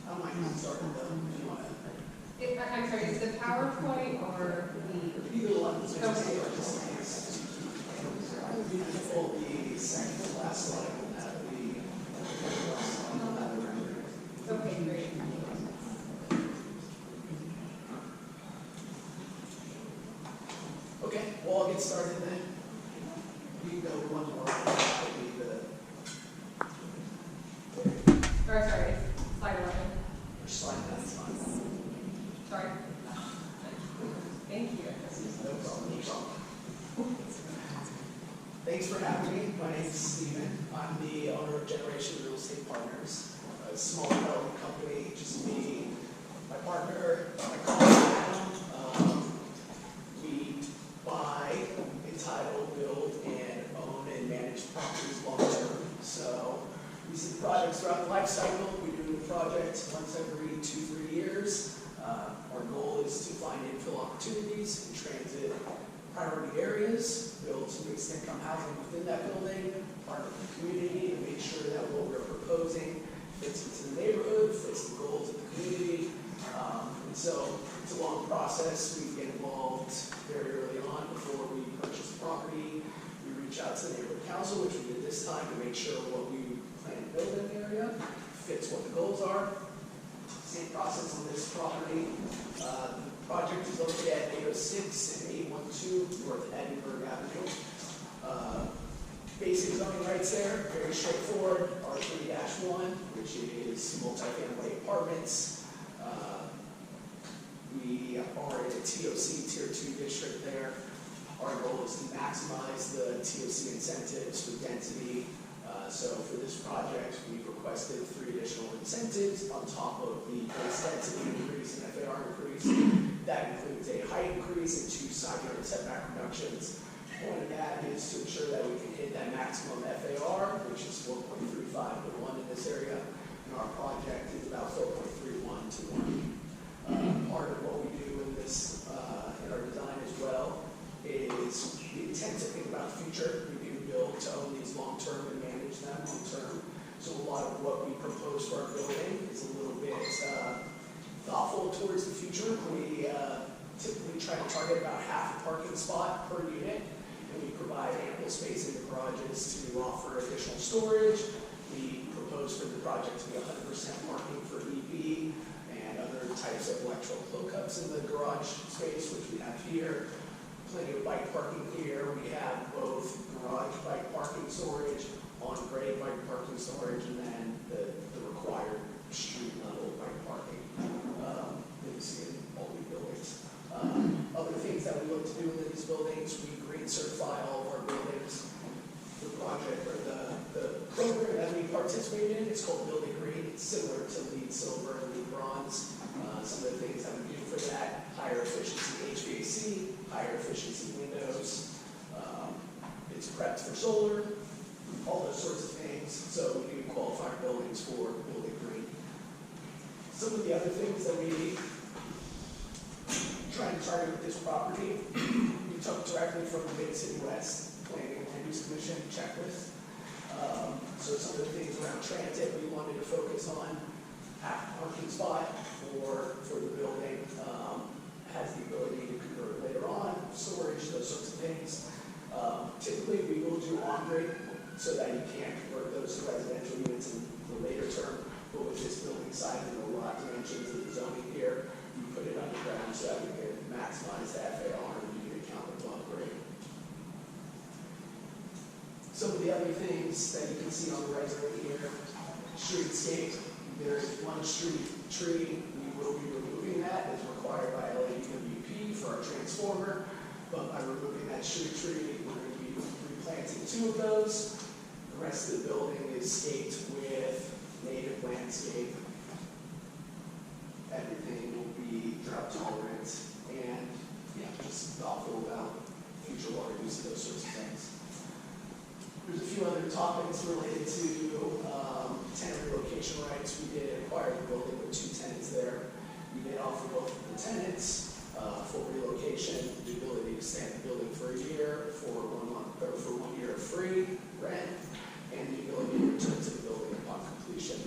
I don't mind starting though, if you want to. I'm sorry, is the PowerPoint or the? Either one. Okay. Will be second to last slide on that. Okay, great. Okay, well, I'll get started then. We can go one more. That'll be the Or sorry, slide 11. slide, that's fine. Sorry. Thank you. No problem, no problem. Thanks for having me. My name is Steven. I'm the owner of Generation Real Estate Partners, a small development company, just me, my partner, my colleague Adam. We buy, entitle, build, and own and manage properties long term. So we see projects throughout the life cycle. We do a project once every 2-3 years. Our goal is to find infill opportunities in transit priority areas, build some mixed income housing within that building, partner with the community, and make sure that what we're proposing fits into the neighborhood, fits the goals of the community. And so it's a long process. We get involved very early on before we purchase the property. We reach out to the neighborhood council, which we did this time, to make sure what we plan to build in the area fits what the goals are. Same process on this property. The project is located at 806 and 812 North Edinburgh Avenue. Basic zoning rights there, very straightforward. R3-1, which is multifamily apartments. We are in a TOC Tier 2 district there. Our goal is to maximize the TOC incentives for density. So for this project, we've requested 3 additional incentives on top of the base density increase and FAR increase. That includes a height inquiries into side yard setback reductions. One of that is to ensure that we can hit that maximum FAR, which is 4.35 to 1 in this area. And our project is about 4.31 to 1. Part of what we do in this, in our design as well, is we tend to think about the future. We do build to own these long-term and manage them long-term. So a lot of what we propose for our building is a little bit thoughtful towards the future. We typically try to target about half a parking spot per unit, and we provide ample space in the garages to offer additional storage. We propose for the project to be 100% parking for EV and other types of electrical hookups in the garage space, which we have here. Plenty of bike parking here. We have both garage bike parking storage, on-grade bike parking storage, and then the required street level bike parking that you see in all the buildings. Other things that we look to do in these buildings, we green certify all of our buildings. The project or the program that we participate in is called Building Green. It's similar to LEED Silver and LEED Bronze. Some of the things that we do for that: higher efficiency HVAC, higher efficiency windows. It's prepped for solar, all those sorts of things. So we do qualify our buildings for Building Green. Some of the other things that we try to target with this property, we took directly from the Big City West Planning and Land Use Commission checklist. So some of the things around transit we wanted to focus on. Half parking spot for the building, has the ability to convert later on, storage, those sorts of things. Typically we will do on-grade so that you can't convert those to residential units in the later term. But with this building size and the lot dimensions of the zoning here, you put it underground so that we can maximize the FAR and you can count the upgrade. Some of the other things that you can see on the res right here: streetscape. There's one street tree. We will be removing that as required by LADWP for our transformer. But by removing that street tree, we're going to be replanting 2 of those. The rest of the building is scaped with native landscape. Everything will be drought tolerant and just thoughtful about future water use and those sorts of things. There's a few other topics related to tenant relocation rights. We did acquire the building with 2 tenants there. We did offer both of the tenants full relocation, the ability to stay in the building for a year, for 1 month, or for 1 year of free rent, and the ability to return to the building upon completion.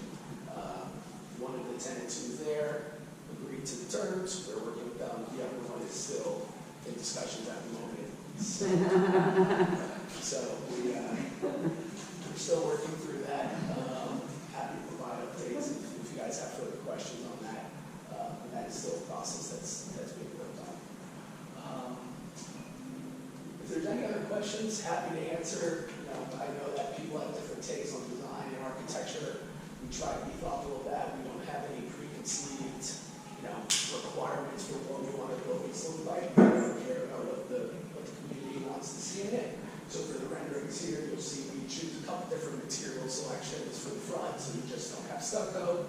One of the tenants who was there agreed to the terms. We're working with them. The other one is still in discussions at the moment. So we're still working through that. Happy to provide updates if you guys have further questions on that. That is still a process that's being worked on. If there's any other questions, happy to answer. I know that people have different takes on design and architecture. We try to be thoughtful of that. We don't have any preconceived, requirements for what we want our buildings to look like. We don't care about what the community wants to see in it. So for the renderings here, you'll see we choose a couple different material selections for the front, so you just don't have stucco.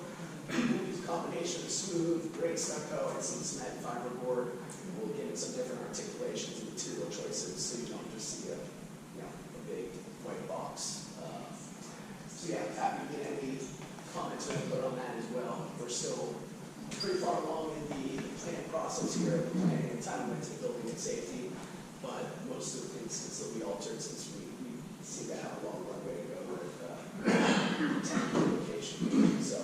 We'll use a combination of smooth, gray stucco, and some cement fiberboard. We'll get in some different articulations and material choices, so you don't just see a big white box. So happy to get any comments or input on that as well. We're still pretty far along in the planning process here, planning entitlement to building and safety, but most of the things can still be altered since we seem to have a long runway to go with tenant relocation. So.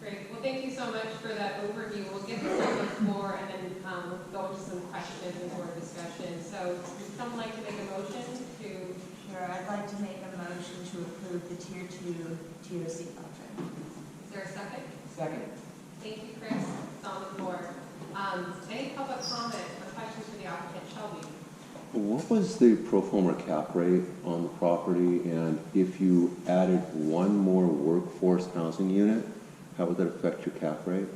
Great. Well, thank you so much for that overview. We'll get this on the floor and then we'll go into some questions and more discussion. So would someone like to make a motion to? Sure, I'd like to make a motion to approve the Tier 2 TOC project. Is there a second? Second. Thank you, Chris. It's on the floor. Any public comment or questions for the applicant? Shelby? What was the pro forma cap rate on the property, and if you added 1 more workforce housing unit, how would that affect your cap rate?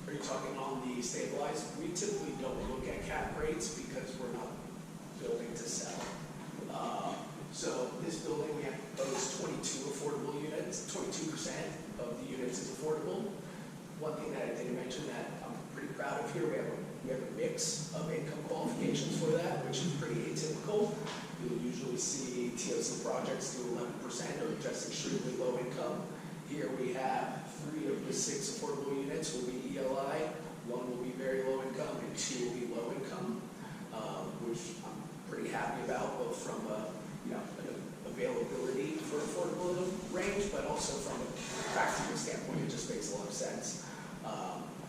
Are you talking on the stabilized? We typically don't look at cap rates because we're not building to sell. So this building, we have proposed 22 affordable units. 22% of the units is affordable. One thing that I didn't mention that I'm pretty proud of here, we have a mix mix of income qualifications for that, which is pretty atypical. You'll usually see TOC projects do 11% or just extremely low income. Here we have 3 of the 6 affordable units will be ELI, 1 will be very low income, and 2 will be low income, which I'm pretty happy about, both from a an availability for affordable range, but also from a practical standpoint, it just makes a lot of sense.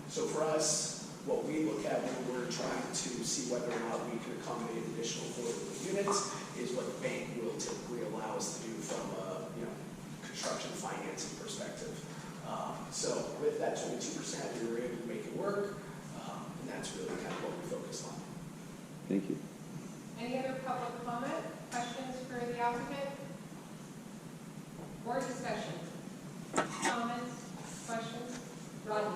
So for us, what we look at when we're trying to see whether or not we can accommodate additional affordable units is what the bank will typically allow us to do from a construction financing perspective. So with that 22%, we were able to make it work, and that's really kind of what we focused on. Thank you. Any other public comment, questions for the applicant? Or discussion? Comments, questions? Rodney?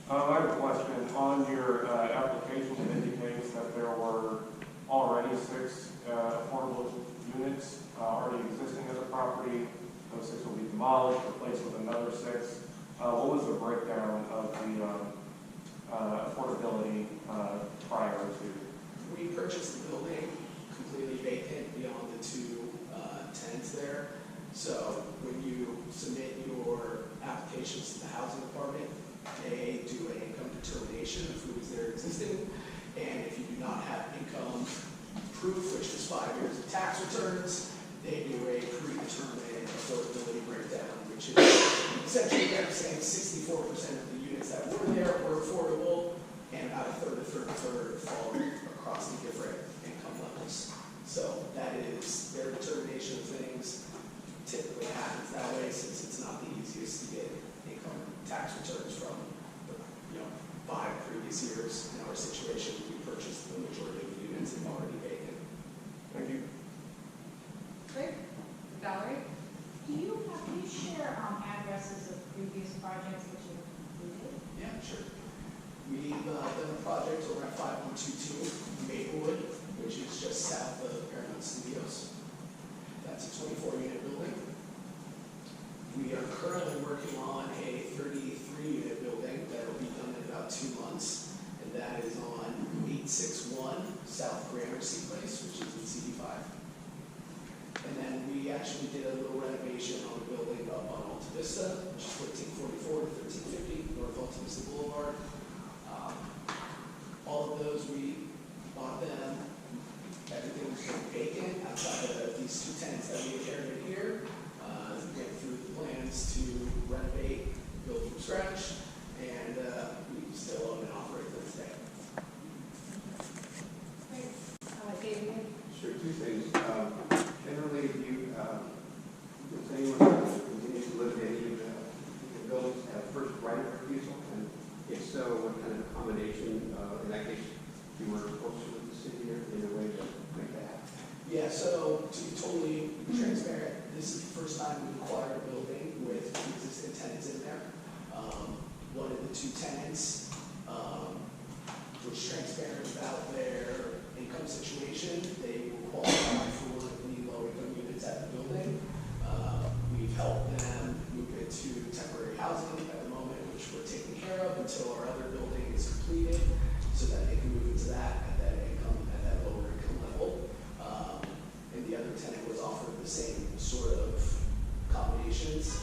I have a question. On your application, it indicates that there were already 6 affordable units already existing at the property. Those 6 will be demolished, replaced with another 6. What was the breakdown of the affordability prior to? We purchased the building completely vacant beyond the 2 tenants there. So when you submit your applications to the housing department, they do an income determination of who is there existing. And if you do not have income proof, which is 5 years of tax returns, they do a predetermined affordability breakdown, which is essentially they're saying 64% of the units that were there were affordable, and about a third fall across the different income levels. So that is their determination of things. Typically happens that way since it's not the easiest to get income tax returns from the 5 previous years. In our situation, we purchased the majority of the units and already vacant. Thank you. Great. Valerie? Can you share addresses of previous projects which you have completed? Yeah, sure. We've done a project over at 5122 Maplewood, which is just south of Paramount Studios. That's a 24-unit building. We are currently working on a 33-unit building that will be done in about 2 months, and that is on 861 South Gramercy Place, which is in CD5. And then we actually did a little renovation on the building up on Alta Vista, which is 1344 to 1350 North Alta Vista Boulevard. All of those, we bought them. Everything was vacant outside of these 2 tenants that we inherited here. We went through the plans to renovate, build from scratch, and we still own and operate them today. Great. David? Sure, 2 things. Generally, does anyone continue to live in any of the buildings have first right of refusal? And if so, what kind of accommodation, in that case, you were closer with the city or in a way to make that happen? Yeah, so to be totally transparent, this is the first time we've acquired a building with existing tenants in there. One of the 2 tenants was transparent about their income situation. They will qualify for one of the low-income units at the building. We've helped them move into temporary housing at the moment, which we're taking care of until our other building is completed, so that they can move into that at that income, at that lower income level. And the other tenant was offered the same sort of accommodations,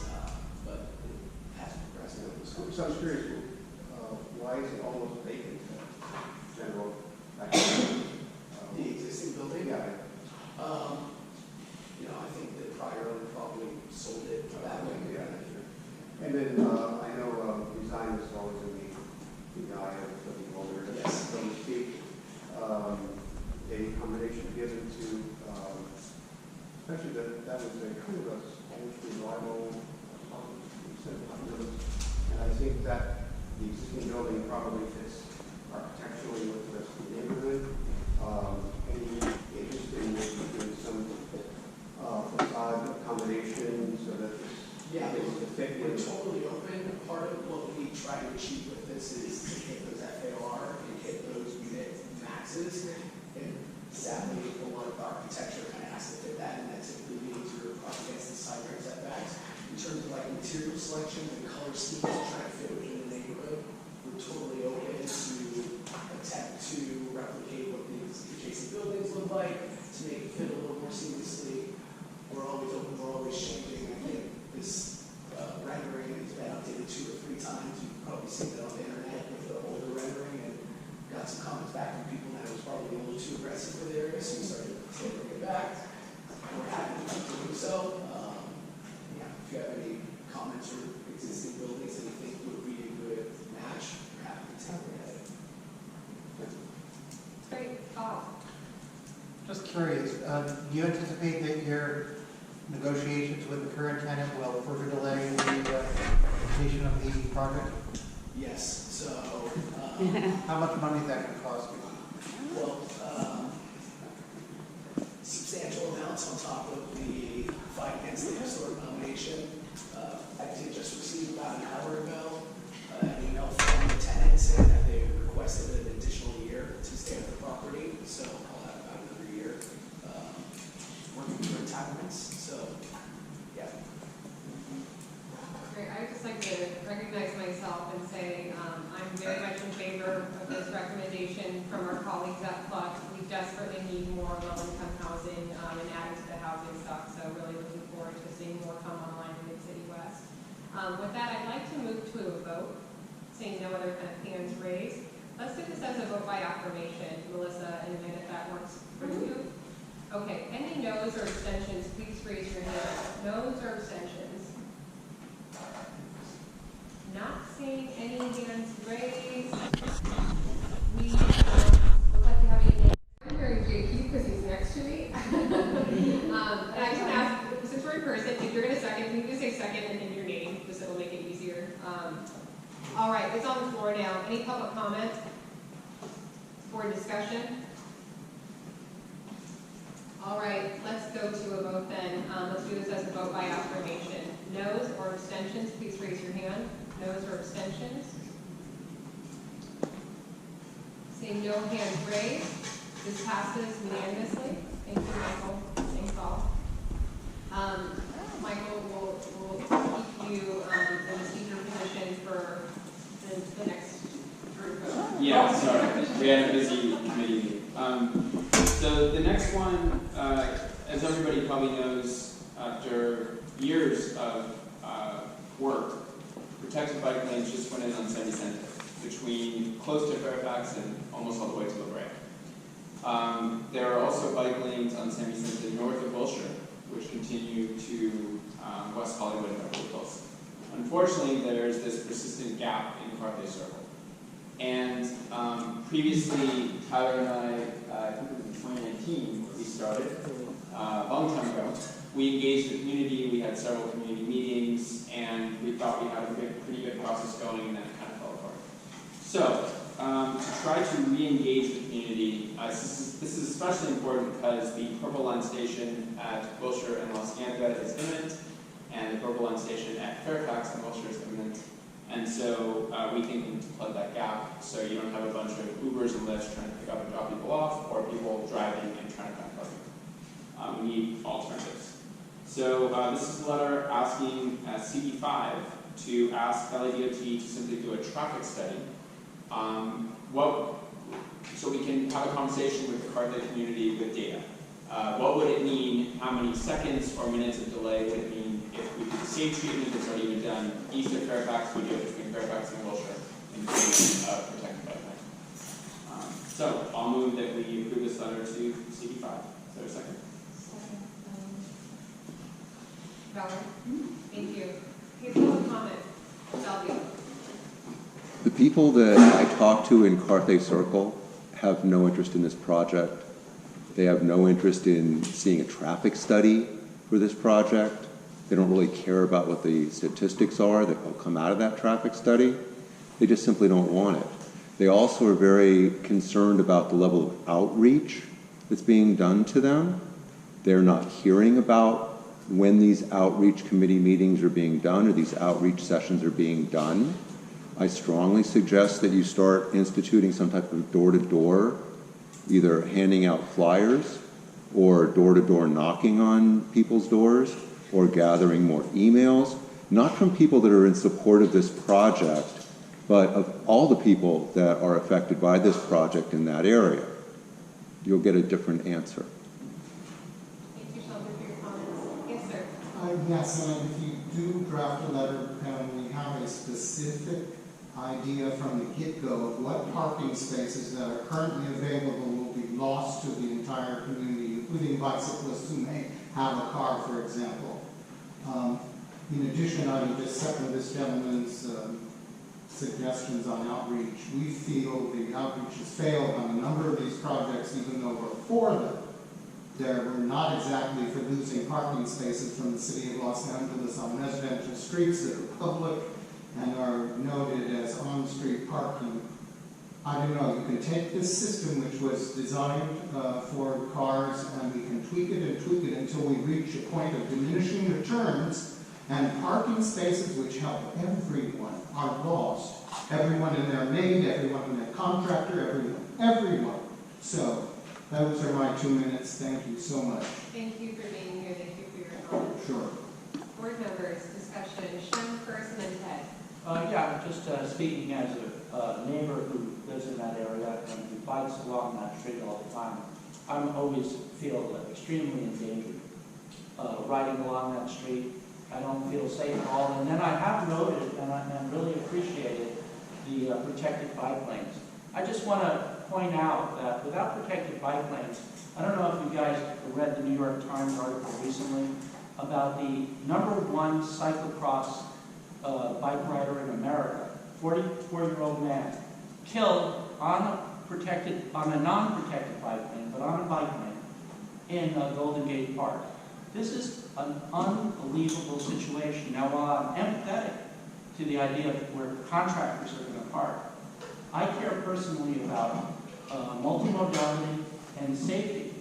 but it hasn't progressed in those conversations. So I'm curious, why is it almost vacant, general? The existing building? Yeah. I think the prior owner probably sold it that way. Yeah. And then I know design is always in the eye of the owner, Yes. so to speak. A combination given to, especially that was a kind of a reliable, and I think that the existing building probably fits architecturally with the rest of the neighborhood. Any interest in doing some facade accommodation so that this Yeah, is effective? we're totally open. Part of what we try to achieve with this is to hit those FAR and hit those unit maxes. And sadly, a lot of architecture kind of has to fit that, and that typically means you're up against the side yard setbacks. In terms of like material selection and color schemes to try to fit within the neighborhood, we're totally open to attempt to feedback from people that it was probably a little too aggressive for the area, so we started to bring it back. We're happy to do so. Yeah, if you have any comments or existing buildings that you think would be a good match, we're happy to take a look at it. Great. Just curious, do you anticipate that your negotiations with the current tenant will further delay the completion of the project? Yes, so. How much money is that going to cost you? Well, substantial amounts on top of the fight against the historic nomination. I did just receive about an hour ago an email from the tenant saying that they requested an additional year to stay at the property, so I'll have about another year working through entitlements. So, yeah. Great. I would just like to recognize myself and say I'm very much in favor of this recommendation from our colleagues at Pluck. We desperately need more low-income housing and adding to the housing stock, so really looking forward to seeing more come online in Mid-City West. With that, I'd like to move to a vote, seeing no other kind of hands raised. Let's do this as a vote by affirmation, Melissa, and then if that works for you. Okay, any no's or abstentions, please raise your hand. No's or abstentions? Not seeing any hands raised. We look like we have a unanimous. I'm hearing JQ because he's next to me. And I can ask, since we're in person, if you're going to second, you can say second and then your name, just it'll make it easier. All right, it's on the floor now. Any public comment or discussion? All right, let's go to a vote then. Let's do this as a vote by affirmation. No's or abstentions, please raise your hand. No's or abstentions? Seeing no hands raised, this passes unanimously. Thank you, Michael. Thanks all. Michael, we'll keep you in the speaker position for the next group. Yeah, sorry. We had a busy committee meeting. So the next one, as everybody probably knows, after years of work, protected bike lanes just went in on San Vicente, between close to Fairfax and almost all the way to La Brea. There are also bike lanes on San Vicente north of Wilshire, which continue to West Hollywood and Beverly Hills. Unfortunately, there's this persistent gap in Carthay Circle. And previously, Tyler and I think it was in 2019 we started, a long time ago. We engaged the community, we had several community meetings, and we thought we had a pretty good process going, and then it kind of fell apart. So, to try to re-engage the community, this is especially important because the Purple Line station at Wilshire and Los Angeles is imminent, and the Purple Line station at Fairfax and Wilshire is imminent. And so we think we need to plug that gap so you don't have a bunch of Ubers and Lyfts trying to pick up and drop people off, or people driving and trying to find parking. We need alternatives. So this is a letter asking CD5 to ask LADOT to simply do a traffic study. So we can have a conversation with the Carthay community with data. What would it mean? How many seconds or minutes of delay would it mean if we did the same treatment that's already been done east of Fairfax, we do it between Fairfax and Wilshire, including protected bike lane. So I'll move that we approve this letter to CD5. Is there a second? Valerie? Thank you. Here's a comment. Salvia. The people that I talk to in Carthay Circle have no interest in this project. They have no interest in seeing a traffic study for this project. They don't really care about what the statistics are that will come out of that traffic study. They just simply don't want it. They also are very concerned about the level of outreach that's being done to them. They're not hearing about when these outreach committee meetings are being done or these outreach sessions are being done. I strongly suggest that you start instituting some type of door-to-door, either handing out flyers or door-to-door knocking on people's doors or gathering more emails, not from people that are in support of this project, but of all the people that are affected by this project in that area. You'll get a different answer. Thank you, Sheldon, for your comments. Yes, sir. Yes, and if you do draft a letter and we have a specific idea from the get-go of what parking spaces that are currently available will be lost to the entire community, including bicyclists who may have a car, for example. In addition, I would just second this gentleman's suggestions on outreach. We feel the outreach has failed on a number of these projects, even though we're for them. We're not exactly for losing parking spaces from the city of Los Angeles on residential streets that are public and are noted as on-street parking. I don't know, you can take this system which was designed for cars and we can tweak it until we reach a point of diminishing returns, and parking spaces which help everyone are lost. Everyone in their maid, everyone in their contractor, everyone. So, those are my 2 minutes. Thank you so much. Thank you for being here. Thank you for your comments. Sure. Board members, discussion. Shem first and then Ted. Yeah, just speaking as a neighbor who lives in that area and who bikes along that street all the time, I always feel extremely endangered riding along that street. I don't feel safe at all. And then I have noted and really appreciated the protected bike lanes. I just want to point out that without protected bike lanes, I don't know if you guys read the New York Times article recently about the #1 cyclocross bike rider in America, 44-year-old man, killed on a non-protected bike lane, but on a bike lane in Golden Gate Park. This is an unbelievable situation. Now, while I'm empathetic to the idea of where contractors are going to park, I care personally about multimodality and safety.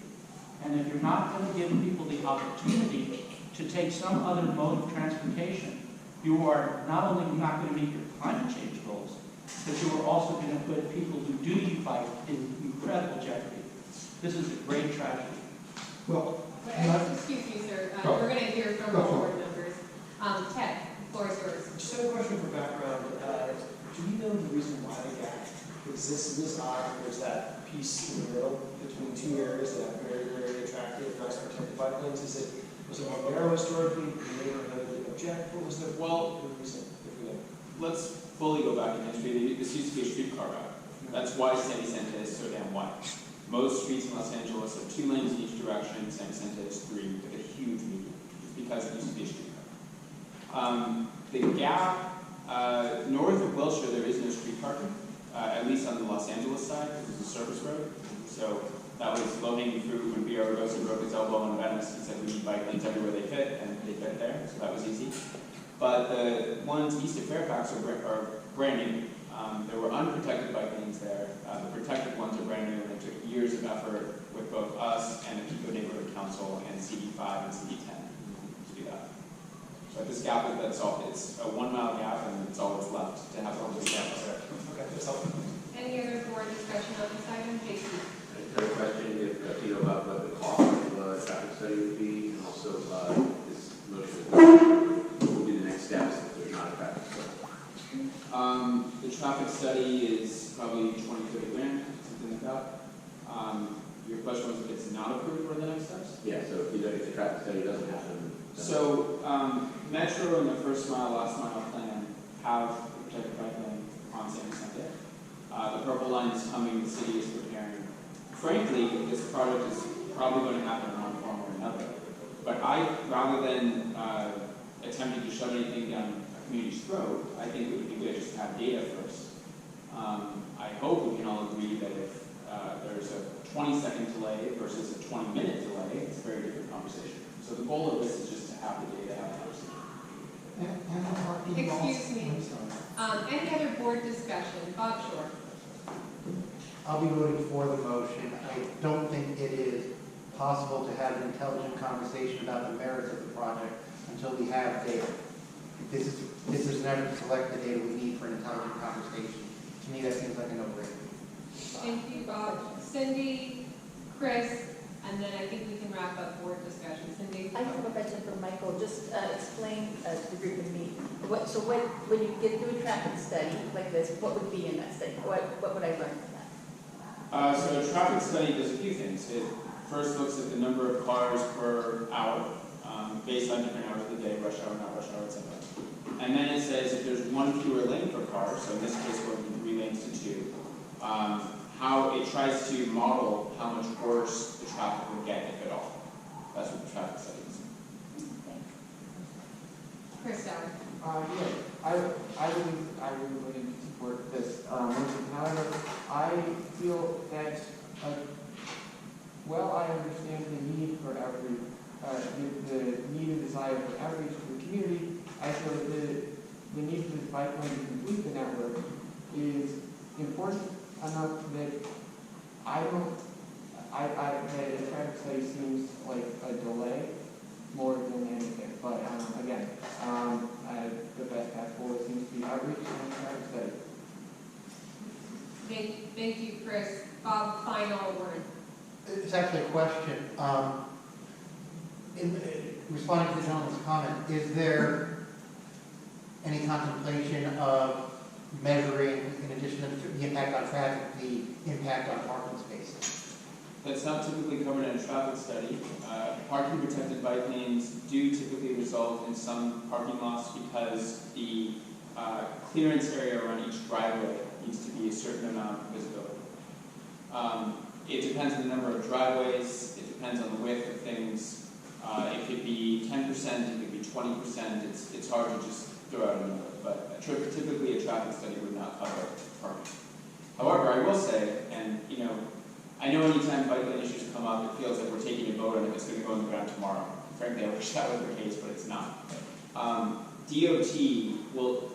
And if you're not going to give people the opportunity to take some other mode of transportation, you are not only not going to meet your climate change goals, but you are also going to put people who do use bike in incredible jeopardy. This is a great tragedy. Well, excuse me, sir. We're going to hear from all board members. Ted, the floor is yours. Just have a question for background. Do you know the reason why the gap exists in this eye? There's that piece in the middle between two areas that have very, very attractive, nice protected bike lanes. Was it more narrow historically? Did the neighborhood object? What was the reason? Let's fully go back in history. This used to be a streetcar route. That's why San Vicente is so damn wide. Most streets in Los Angeles have 2 lanes in each direction. San Vicente has 3 with a huge median, because it used to be a streetcar. The gap, north of Wilshire, there is no street parking, at least on the Los Angeles side, because it's a service road. So that was low-hanging fruit when B.R. Rosa broke his elbow on Venice. He said we need bike lanes everywhere they fit, and they fit there, so that was easy. But the ones east of Fairfax are brand new. There were unprotected bike lanes there. The protected ones are brand new, and it took years of effort with both us and the Pico Neighborhood Council and CD5 and CD10 to do that. So this gap, it's a 1 mile gap, and it's all that's left to have all this gap there. Okay, that's helpful. Any other board discussion on this item? JC. Another question, if you know about what the cost of the traffic study would be, and also this motion, what would be the next steps if there's not a traffic study? The traffic study is probably 20, 30 grand, something like that. Your question was if it's not approved, what are the next steps? Yeah, so if the traffic study doesn't happen. So, Metro and the first mile, last mile plan have the protected bike lane on San Vicente. The purple line is coming, the city is preparing. Frankly, this project is probably going to happen in one form or another. But rather than attempting to shove anything down a community's throat, I think it would be good just to have data first. I hope we can all agree that if there's a 20-second delay versus a 20-minute delay, it's a very different conversation. So the goal of this is just to have the data, have the Excuse me. Any other board discussion? Bob Shore. I'll be voting for the motion. I don't think it is possible to have an intelligent conversation about the merits of the project until we have data. This is an effort to collect the data we need for an intelligent conversation. To me, that seems like a no-brainer. Thank you, Bob. Cindy, Chris, and then I think we can wrap up board discussion. Cindy? I have a question for Michael. Just explain to the group and me. So when you get through a traffic study like this, what would be in that study? What would I learn from that? So a traffic study does a few things. It first looks at the number of cars per hour based on different hours of the day, rush hour, not rush hour, etc. And then it says if there's one fewer lane for cars, so in this case going from 3 lanes to 2, how it tries to model how much worse the traffic would get, if at all. That's what the traffic study is. Chris Dowd. Yeah, I really wouldn't support this motion. However, I feel that, well, I understand the need for every, the need and desire for outreach to the community. I feel that the need for this bike lane to complete the network is important enough that that a traffic study seems like a delay more than anything. But again, the best path forward seems to be outreach and traffic study. Thank you, Chris. Bob, final word. It's actually a question. In responding to the gentleman's comment, is there any contemplation of measuring, in addition to the impact on traffic, the impact on parking spaces? That's not typically covered in a traffic study. Parking protected bike lanes do typically result in some parking loss because the clearance area around each driveway needs to be a certain amount of visibility. It depends on the number of driveways, it depends on the width of things. It could be 10%, it could be 20%, it's hard to just throw out a number, but typically a traffic study would not cover parking. However, I will say, and I know anytime bike lane issues come up, it feels like we're taking a vote on if it's going to go in the ground tomorrow. Frankly, I wish that was the case, but it's not. DOT will,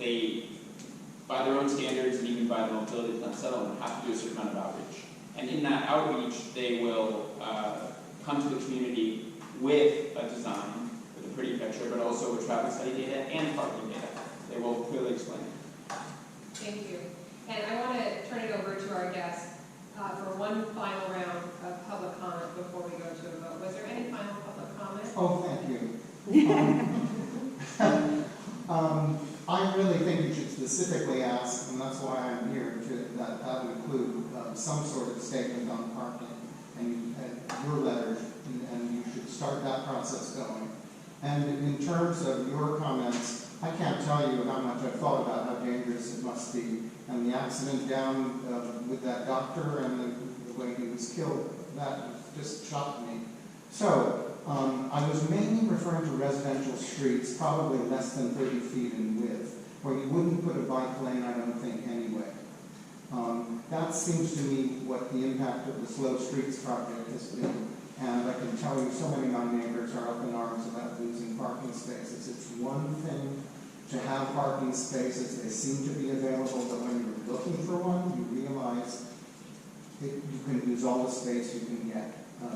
by their own standards and even by the mobility plan settlement, have to do a certain amount of outreach. And in that outreach, they will come to the community with a design, with a pretty picture, but also with traffic study data and parking data. They will clearly explain it. Thank you. And I want to turn it over to our guests for one final round of public comment before we go to a vote. Was there any final public comment? Oh, thank you. I really think you should specifically ask, and that's why I'm here, that would include some sort of statement on parking and your letter, and you should start that process going. And in terms of your comments, I can't tell you how much I've thought about how dangerous it must be. And the accident down with that doctor and the way he was killed, that just shocked me. So, I was mainly referring to residential streets, probably less than 30 feet in width, where you wouldn't put a bike lane, I don't think, anyway. That seems to me what the impact of the Slow Streets project has been. And I can tell you so many of my neighbors are up in arms about losing parking spaces. It's one thing to have parking spaces, they seem to be available, but when you're looking for one, you realize that you can use all the space you can get.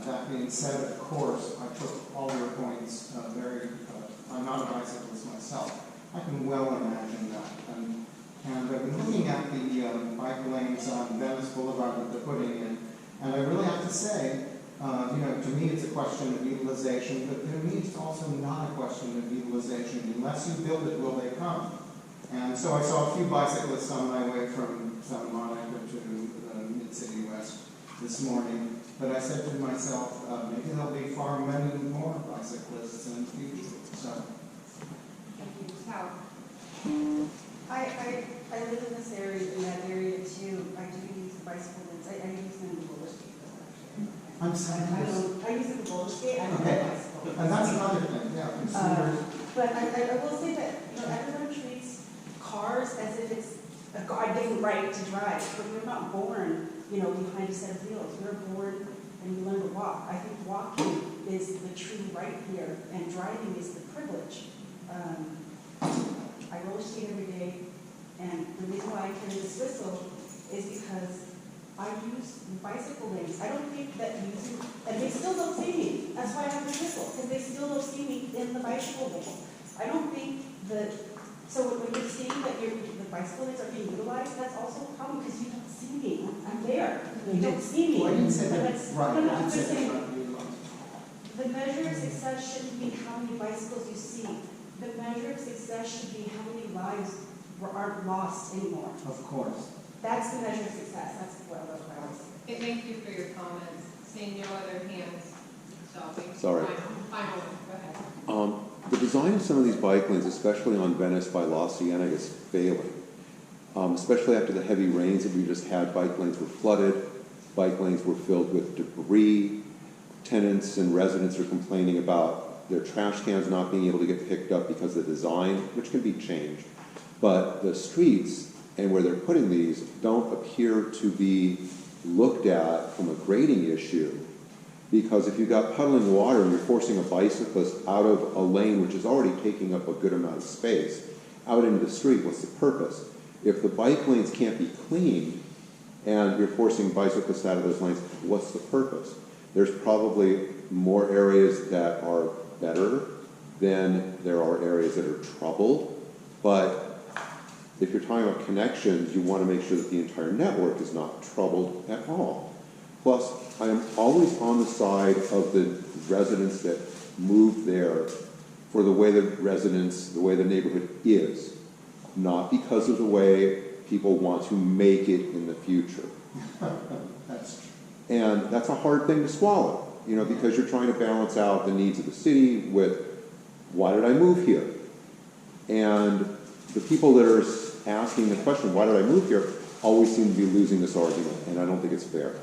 That being said, of course, I took all your points I'm not a bicyclist myself. I can well imagine that. And I've been looking at the bike lanes on Venice Boulevard that they're putting in, and I really have to say, to me it's a question of utilization, but to me it's also not a question of utilization. Unless you build it, will they come? And so I saw a few bicyclists on my way from Santa Monica to Mid-City West this morning, but I said to myself, maybe there'll be far many more bicyclists in the future. So. Thank you. How? I live in this area, in that area too. I do use the bicycle lanes. I use them in roller skate though, actually. I'm sorry. I use them in roller skate. I don't Okay. have a bicycle. And that's another thing, yeah, consumers. But I will say that everyone treats cars as if it's a goddamn right to drive. But you're not born, behind a set of wheels. You're born and you learn to walk. I think walking is the true right here, and driving is the privilege. I roller skate every day, and the reason why I carry this whistle is because I use bicycle lanes. I don't think that using, and they still don't see me. That's why I have the whistle, because they still don't see me in the bicycle lane. I don't think that, so when you're seeing that the bicycle lanes are being utilized, that's also a problem because you don't see me. I'm there. You don't see me. Well, I didn't say that right. No, I I'm didn't just say saying, that right. the measure of success shouldn't be how many bicycles you see. The measure of success should be how many lives aren't lost anymore. Of course. That's the measure of success. That's what I was saying. Thank you for your comments. Seeing no other hands. So, Sorry. Final one. Go ahead. the design of some of these bike lanes, especially on Venice by La Cienega, is failing. Especially after the heavy rains that we just had, bike lanes were flooded, bike lanes were filled with debris. Tenants and residents are complaining about their trash cans not being able to get picked up because of the design, which can be changed. But the streets and where they're putting these don't appear to be looked at from a grading issue, because if you've got puddling water and you're forcing a bicyclist out of a lane which is already taking up a good amount of space out into the street, what's the purpose? If the bike lanes can't be cleaned and you're forcing bicyclists out of those lanes, what's the purpose? There's probably more areas that are better than there are areas that are troubled, but if you're talking about connections, you want to make sure that the entire network is not troubled at all. Plus, I am always on the side of the residents that move there for the way the neighborhood is, not because of the way people want to make it in the future. That's true. And that's a hard thing to swallow, because you're trying to balance out the needs of the city with, why did I move here? And the people that are asking the question, why did I move here, always seem to be losing this argument, and I don't think it's fair.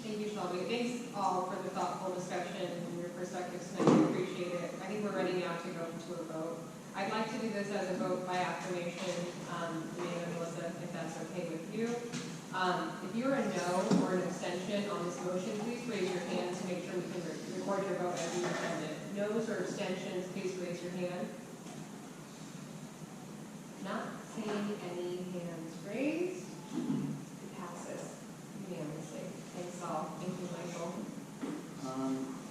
Thank you, Shelby. Thanks all for the thoughtful discussion and your perspectives tonight. I appreciate it. I think we're ready now to go into a vote. I'd like to do this as a vote by acclamation, Amanda and Melissa, if that's okay with you. If you're a no or an abstention on this motion, please raise your hand to make sure we can record your vote as you intended. No's or abstentions, please raise your hand. Not seeing any hands raised. It passes unanimously. Thanks all. Thank you, Michael.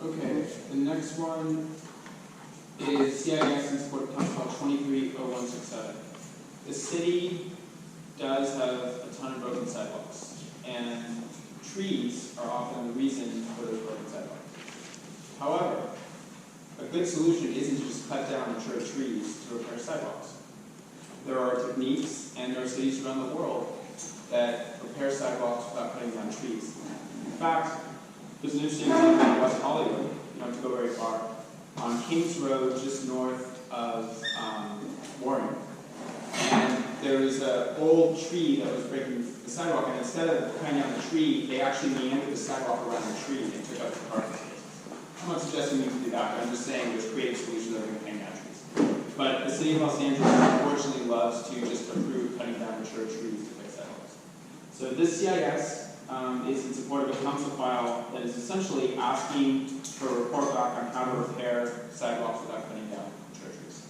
Okay, the next one is CIS in support of Council File 230167. The city does have a ton of broken sidewalks, and trees are often the reason for those broken sidewalks. However, a good solution isn't to just cut down mature trees to repair sidewalks. There are techniques, and there are cities around the world that repair sidewalks without cutting down trees. In fact, there's an interesting example in West Hollywood, you don't have to go very far, on Kings Road, just north of Warren. And there was an old tree that was breaking the sidewalk, and instead of cutting down the tree, they actually meandered the sidewalk around the tree and took out the parking spaces. I'm not suggesting you can do that, but I'm just saying there's creative solutions that are going to cutting down trees. But the city of Los Angeles unfortunately loves to just approve cutting down mature trees to fix sidewalks. So this CIS is in support of a council file that is essentially asking for a report back on how to repair sidewalks without cutting down mature trees.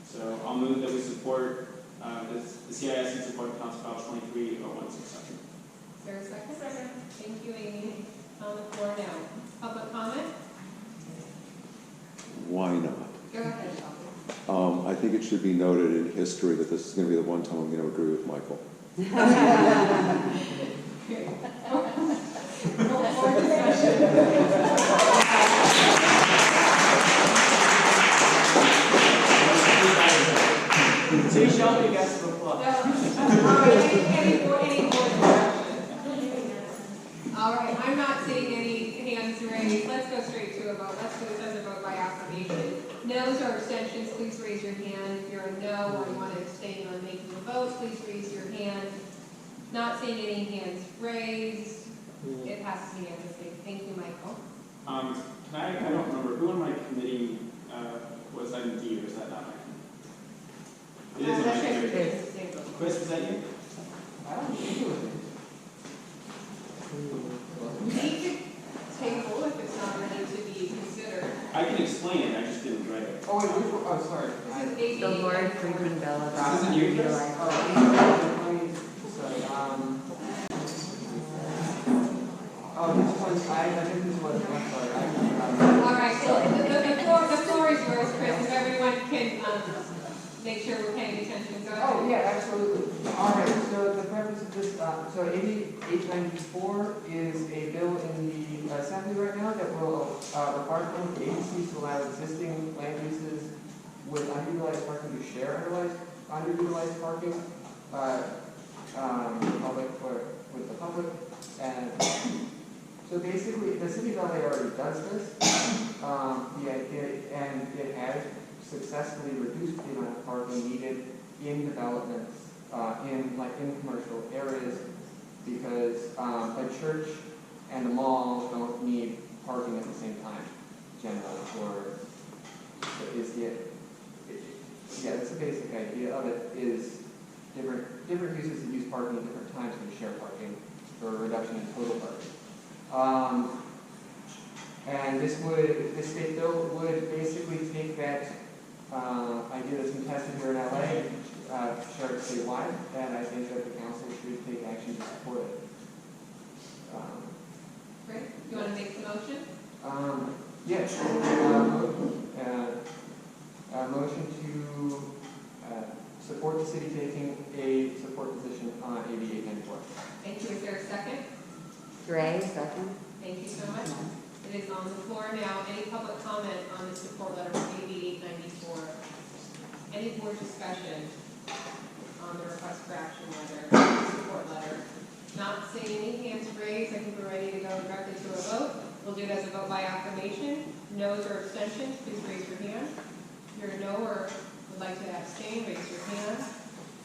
So I'll move that we support the CIS in support of council file 230167. Is there a second? Second. Thank you, Amy. On the floor now. Public comment? Why not? Go ahead, Shelby. I think it should be noted in history that this is going to be the one time I'm going to agree with Michael. See, Shelby gets the applause. Any more discussion? All right, I'm not seeing any hands raised. Let's go straight to a vote. Let's do this as a vote by acclamation. No's or abstentions, please raise your hand. If you're a no or you want to abstain on making the vote, please raise your hand. Not seeing any hands raised. It passes unanimously. Thank you, Michael. I don't remember, who on my committee was item D, or is that not my committee? It is on my committee. Chris, was that you? I don't think it was me. We need to table if it's not ready to be considered. I can explain it, I just didn't write it. Oh, wait, oh, sorry. This is The AB. Lord Friedman bill about This isn't you, Chris? underutilized. Sorry, oh, this one's, I think this was, I'm sorry. All right, so the floor is yours, Chris, if everyone can make sure we're paying attention. Go ahead. Oh, yeah, absolutely. All right, so the purpose of this, so AB 894 is a bill in the Assembly right now that will require public agencies to allow existing land uses with underutilized parking to share underutilized parking, public with the public. And So basically, the city of LA already does this, and it has successfully reduced the amount of parking needed in developments, in commercial areas, because a church and a mall don't need parking at the same time, generally, or is that's the basic idea of it, is different uses that use parking at different times can share parking for a reduction in total parking. And this state bill would basically take that idea that's been tested here in LA, share it statewide, and I think that the council should take action to support it. Great. You want to make the motion? Yes. Motion to support the city taking a support position on AB 894. Thank you. Is there a second? Gray, second. Thank you so much. It is on the floor now. Any public comment on the support letter for AB 894? Any board discussion on the request for action letter, support letter? Not seeing any hands raised, I think we're ready to go directly to a vote. We'll do it as a vote by acclamation. No's or abstentions, please raise your hand. If you're a no or would like to abstain, raise your hand.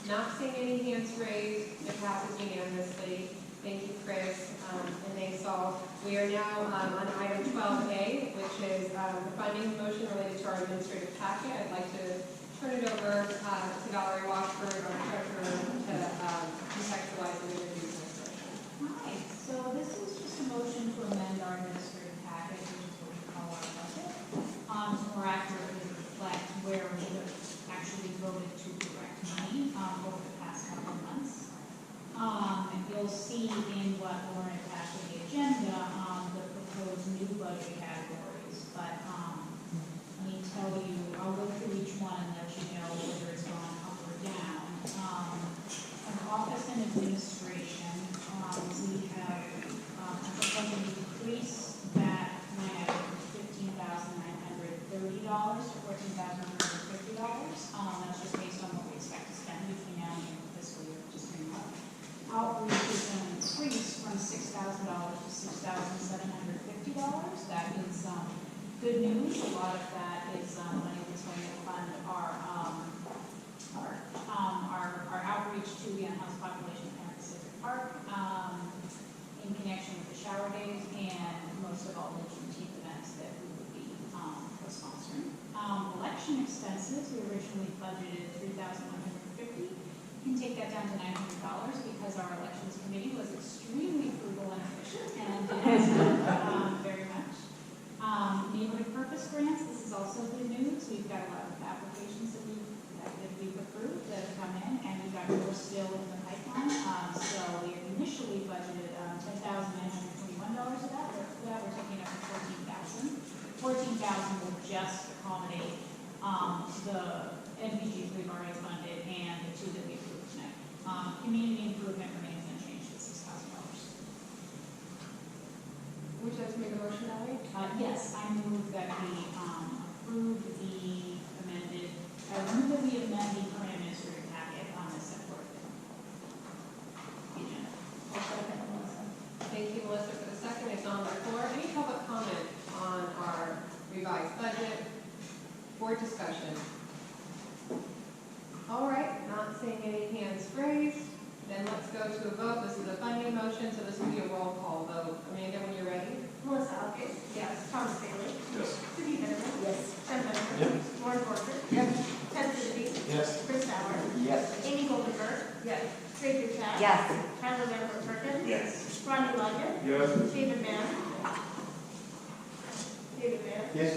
Not seeing any hands raised, it passes unanimously. Thank you, Chris, and thanks all. We are now on item 12A, which is the funding motion related to our administrative packet. I'd like to turn it over to Valerie Washburn, our treasurer, to contextualize and introduce this motion. Hi, so this is just a motion to amend our administrative package, which is what we call our budget, to more accurately reflect where we have actually voted to direct money over the past couple of months. And you'll see in what Lauren attached to the agenda, the proposed new budget categories. But let me tell you, I'll go through each one and let you know whether it's gone up or down. Under office and administration, we have proposed to decrease that line item from $15,930 to $14,150. That's just based on what we expect to spend between now and the end of the fiscal year, which is coming up. Outreach is going to increase from $6,000 to $6,750. That is good news. A lot of that is money that's going to fund our outreach to the unhoused population in Pacific Park in connection with the shower days and most of all the Juneteenth events that we will be co-sponsoring. Election expenses, we originally budgeted $3,150. You can take that down to $900 because our elections committee was extremely frugal and efficient and did very much. Neighborhood purpose grants, this is also good news. We've got a lot of applications that we've approved that have come in, and we've got more still in the pipeline. So we initially budgeted $10,921 of that. We're taking up to $14,000. $14,000 will just accommodate the NPGs we've already funded and the two that we approved tonight. Community improvement remains unchanged at $6,000. Would you like to make a motion, Valerie? Yes, I move that we approve the amended, I move that we amend the current administrative packet on this set forth. Thank you, Melissa, for the second. It's on the floor. Any public comment on our revised budget? Board discussion? All right, not seeing any hands raised. Then let's go to a vote. This is a funding motion, so this will be a roll call vote. Amanda, when you're ready. Melissa Alkins? Yes. Thomas Bailey? Yes. Cindy Henderson? Yes. Jen Benjamin? Yes. Lauren Borcher? Yes. Ted Sidney? Yes. Chris Bauer? Yes. Amy Goldenberg? Yes. Tracy Chad? Yes. Tyler Vanderbilt Perkins? Yes. Ronnie Lyon? Yes. David Mann? David Mann? Yes.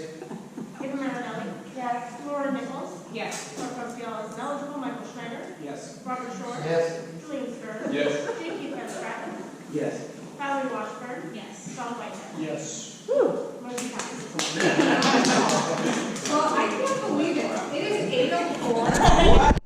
Eva Marinelli? Yes. Laura Nichols? Yes. Mark Ruffalo is eligible. Michael Schneider? Yes. Robert Shore? Yes. Julian Stern? Yes. J.P. Penstratton? Yes. Valerie Washburn? Yes. Sean Whitehead? Yes. Motion passes. Well, I can't believe it. It is 8:04.